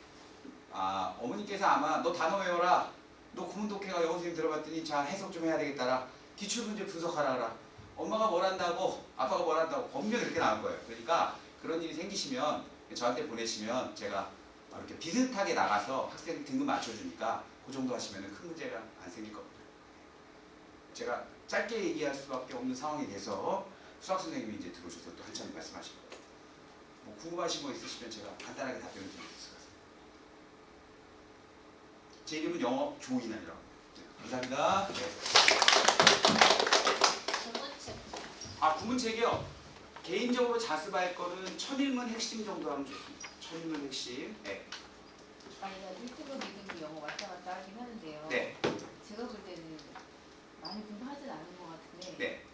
어머니께서 아마 너 단어 외워라. 너 구문 독해가 영어 선생님 들어봤더니 자 해석 좀 해야 되겠다라. 기출문제 분석하라라. 엄마가 뭘 한다고 아빠가 뭘 한다고 분명히 이렇게 나올 거예요. 그러니까 그런 일이 생기시면 저한테 보내시면 제가 이렇게 비슷하게 나가서 학생 등급 맞춰주니까 그 정도 하시면 큰 문제가 안 생길 겁니다. 제가 짧게 얘기할 수밖에 없는 상황이 돼서 수학 선생님이 이제 들어오셔서 또 한참 말씀하실 거예요. 뭐 궁금하신 거 있으시면 제가 간단하게 답변을 드릴 수 있을 것 같습니다. 제 이름은 영어 조인환이라고 합니다. 네, 감사합니다. 네. 구문책이요. 개인적으로 자습할 거는 천일문 핵심 정도 하면 좋습니다. 천일문 핵심. 네. 아니가 1등급, 2등급 영어 왔다 갔다 하긴 하는데요. 네. 제가 볼 때는 많이 공부하진 않은 것 같은데 네.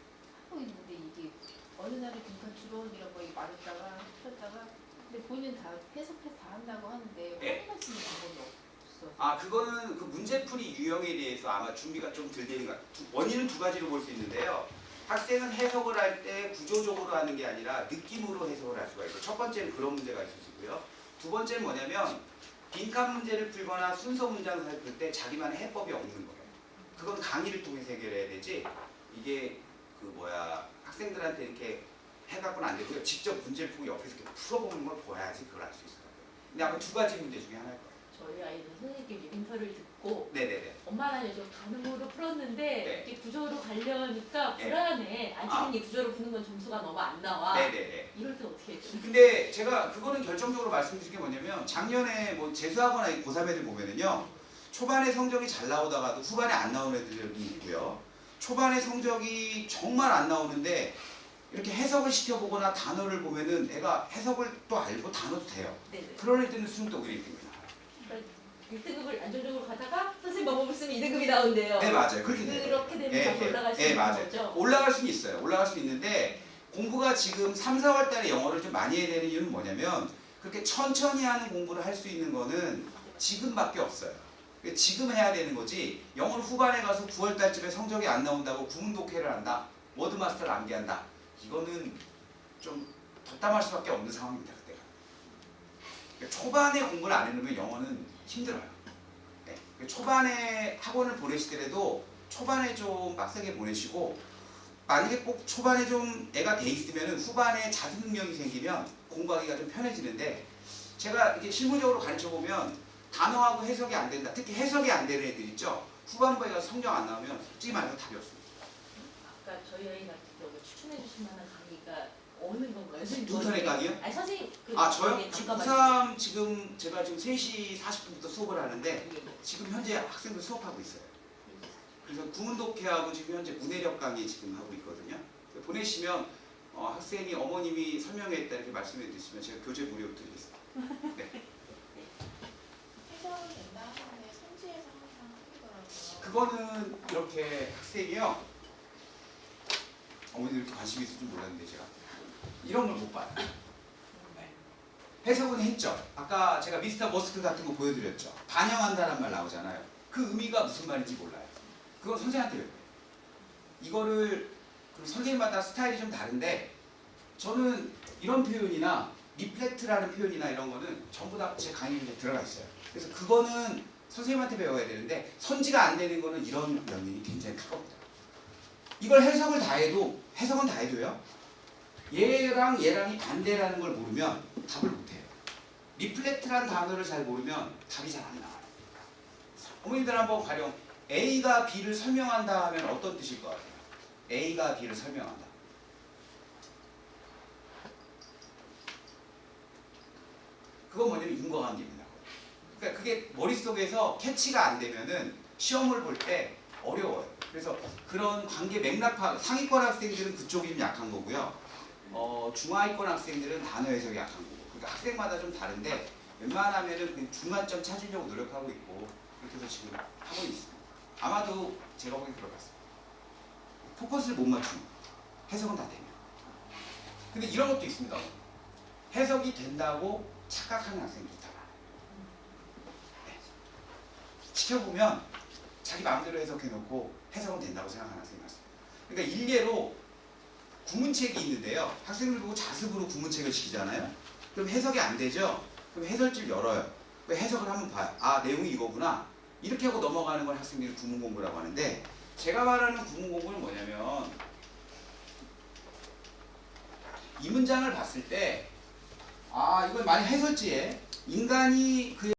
하고 있는데 이게 어느 날에 빈칸 주러운이라고 말했다가 폈다가 근데 본인 다 해석해서 다 한다고 하는데 네. 확인할 수 있는 방법이 없어. 그거는 그 문제풀이 유형에 대해서 아마 준비가 좀 덜 되는 것 같아요. 원인은 두 가지로 볼 수 있는데요. 학생은 해석을 할 때 구조적으로 하는 게 아니라 느낌으로 해석을 할 수가 있어요. 첫 번째는 그런 문제가 있으시고요. 두 번째는 뭐냐면 빈칸 문제를 풀거나 순서 문장을 살필 때 자기만의 해법이 없는 거예요. 그건 강의를 통해서 해결해야 되지 이게 학생들한테 이렇게 해갖고는 안 되고요. 직접 문제를 풀고 옆에서 이렇게 풀어보는 걸 보야지 그걸 알 수 있을 거예요. 근데 아마 두 가지 문제 중에 하나일 거예요. 저희 아이는 선생님께 인터뷰를 듣고 네네네. 엄마랑 요즘 가능으로 풀었는데 네. 이게 구조로 가려니까 네. 불안해. 아직은 이 구조로 푸는 건 점수가 너무 안 나와. 네네네. 이럴 때 어떻게 해요? 근데 제가 그거는 결정적으로 말씀드릴 게 뭐냐면 작년에 뭐 재수하거나 고3 애들 보면은요. 초반에 성적이 잘 나오다가도 후반에 안 나오는 애들이 있고요. 초반에 성적이 정말 안 나오는데 이렇게 해석을 시켜보거나 단어를 보면은 애가 해석을 또 알고 단어도 돼요. 네네. 그런 애들은 수능 오히려 1등급이 나와요. 그러니까 1등급을 안정적으로 가다가 선생님 방법을 쓰면 2등급이 나온대요. 네 맞아요. 그렇게 돼요. 그렇게 되면 다시 올라갈 수 있는 맞아요. 거죠? 올라갈 수는 있어요. 올라갈 수 있는데 공부가 지금 3, 4월 달에 영어를 좀 많이 해야 되는 이유는 뭐냐면 그렇게 천천히 하는 공부를 할 수 있는 거는 지금밖에 없어요. 지금 해야 되는 거지 영어를 후반에 가서 9월 달쯤에 성적이 안 나온다고 구문 독해를 한다. 워드마스터를 암기한다. 이거는 좀 덕담할 수밖에 없는 상황입니다. 그때가. 그러니까 초반에 공부를 안 해놓으면 영어는 힘들어요. 네. 초반에 학원을 보내시더라도 초반에 좀 빡세게 보내시고 만약에 꼭 초반에 좀 애가 돼 있으면 후반에 자습 능력이 생기면 공부하기가 좀 편해지는데 제가 이렇게 실무적으로 가르쳐 보면 단어하고 해석이 안 된다. 특히 해석이 안 되는 애들 있죠. 후반부에 가서 성적 안 나오면 솔직히 말해서 답이 없습니다. 아까 저희 아이 같은 경우 추천해 주실 만한 강의가 어느 건가요? 선생님 인터넷 강의요? 아니 선생님 저요? 지금 고3 제가 지금 3시 40분부터 수업을 하는데 네. 지금 현재 학생들 수업하고 있어요. 그래서 구문독해하고 지금 현재 문해력 강의 지금 하고 있거든요. 보내시면 학생이 어머님이 설명했다 이렇게 말씀해 주시면 제가 교재 무료 드리겠습니다. 네. 해석은 된다 하는데 선지에서 항상 하더라고요. 그거는 이렇게 학생이요. 어머니들 이렇게 관심이 있을 줄 몰랐는데 제가 이런 걸 못 봐요. 네. 해석은 했죠. 아까 제가 미스터 머스크 같은 거 보여드렸죠. 반영한다는 말 나오잖아요. 그 의미가 무슨 말인지 몰라요. 그건 선생님한테 배워요. 이거를 선생님마다 스타일이 좀 다른데 저는 이런 표현이나 리플렉트라는 표현이나 이런 거는 전부 다 제 강의에 들어가 있어요. 그래서 그거는 선생님한테 배워야 되는데 선지가 안 되는 거는 이런 면이 굉장히 크겁니다. 이걸 해석은 다 해도요. 얘랑 얘랑이 반대라는 걸 모르면 답을 못해요. 리플렉트라는 단어를 잘 모르면 답이 잘 안 나와요. 어머님들 한번 가령 A가 B를 설명한다 하면 어떤 뜻일 것 같아요? A가 B를 설명한다. 그건 뭐냐면 인과관계입니다. 그러니까 그게 머릿속에서 캐치가 안 되면은 시험을 볼 때 어려워요. 그래서 그런 관계 맥락 파악, 상위권 학생들은 그쪽이 좀 약한 거고요. 중하위권 학생들은 단어 해석이 약한 거고. 그러니까 학생마다 좀 다른데 웬만하면은 그 중간점 찾으려고 노력하고 있고 그렇게 해서 지금 하고 있습니다. 아마도 제가 보기엔 그럴 것 같습니다. 포커스를 못 맞추는 거예요. 해석은 다 되면. 근데 이런 것도 있습니다. 해석이 된다고 착각하는 학생이 있다. 네. 지켜보면 자기 마음대로 해석해놓고 해석은 된다고 생각하는 학생이 많습니다. 그러니까 일례로 구문책이 있는데요. 학생들 보고 자습으로 구문책을 시키잖아요. 그럼 해석이 안 되죠? 그럼 해설지를 열어요. 해석을 한번 봐요. 아, 내용이 이거구나. 이렇게 하고 넘어가는 걸 학생들이 구문 공부라고 하는데 제가 말하는 구문 공부는 뭐냐면 이 문장을 봤을 때 아, 이건 만약 해설지에 인간이 그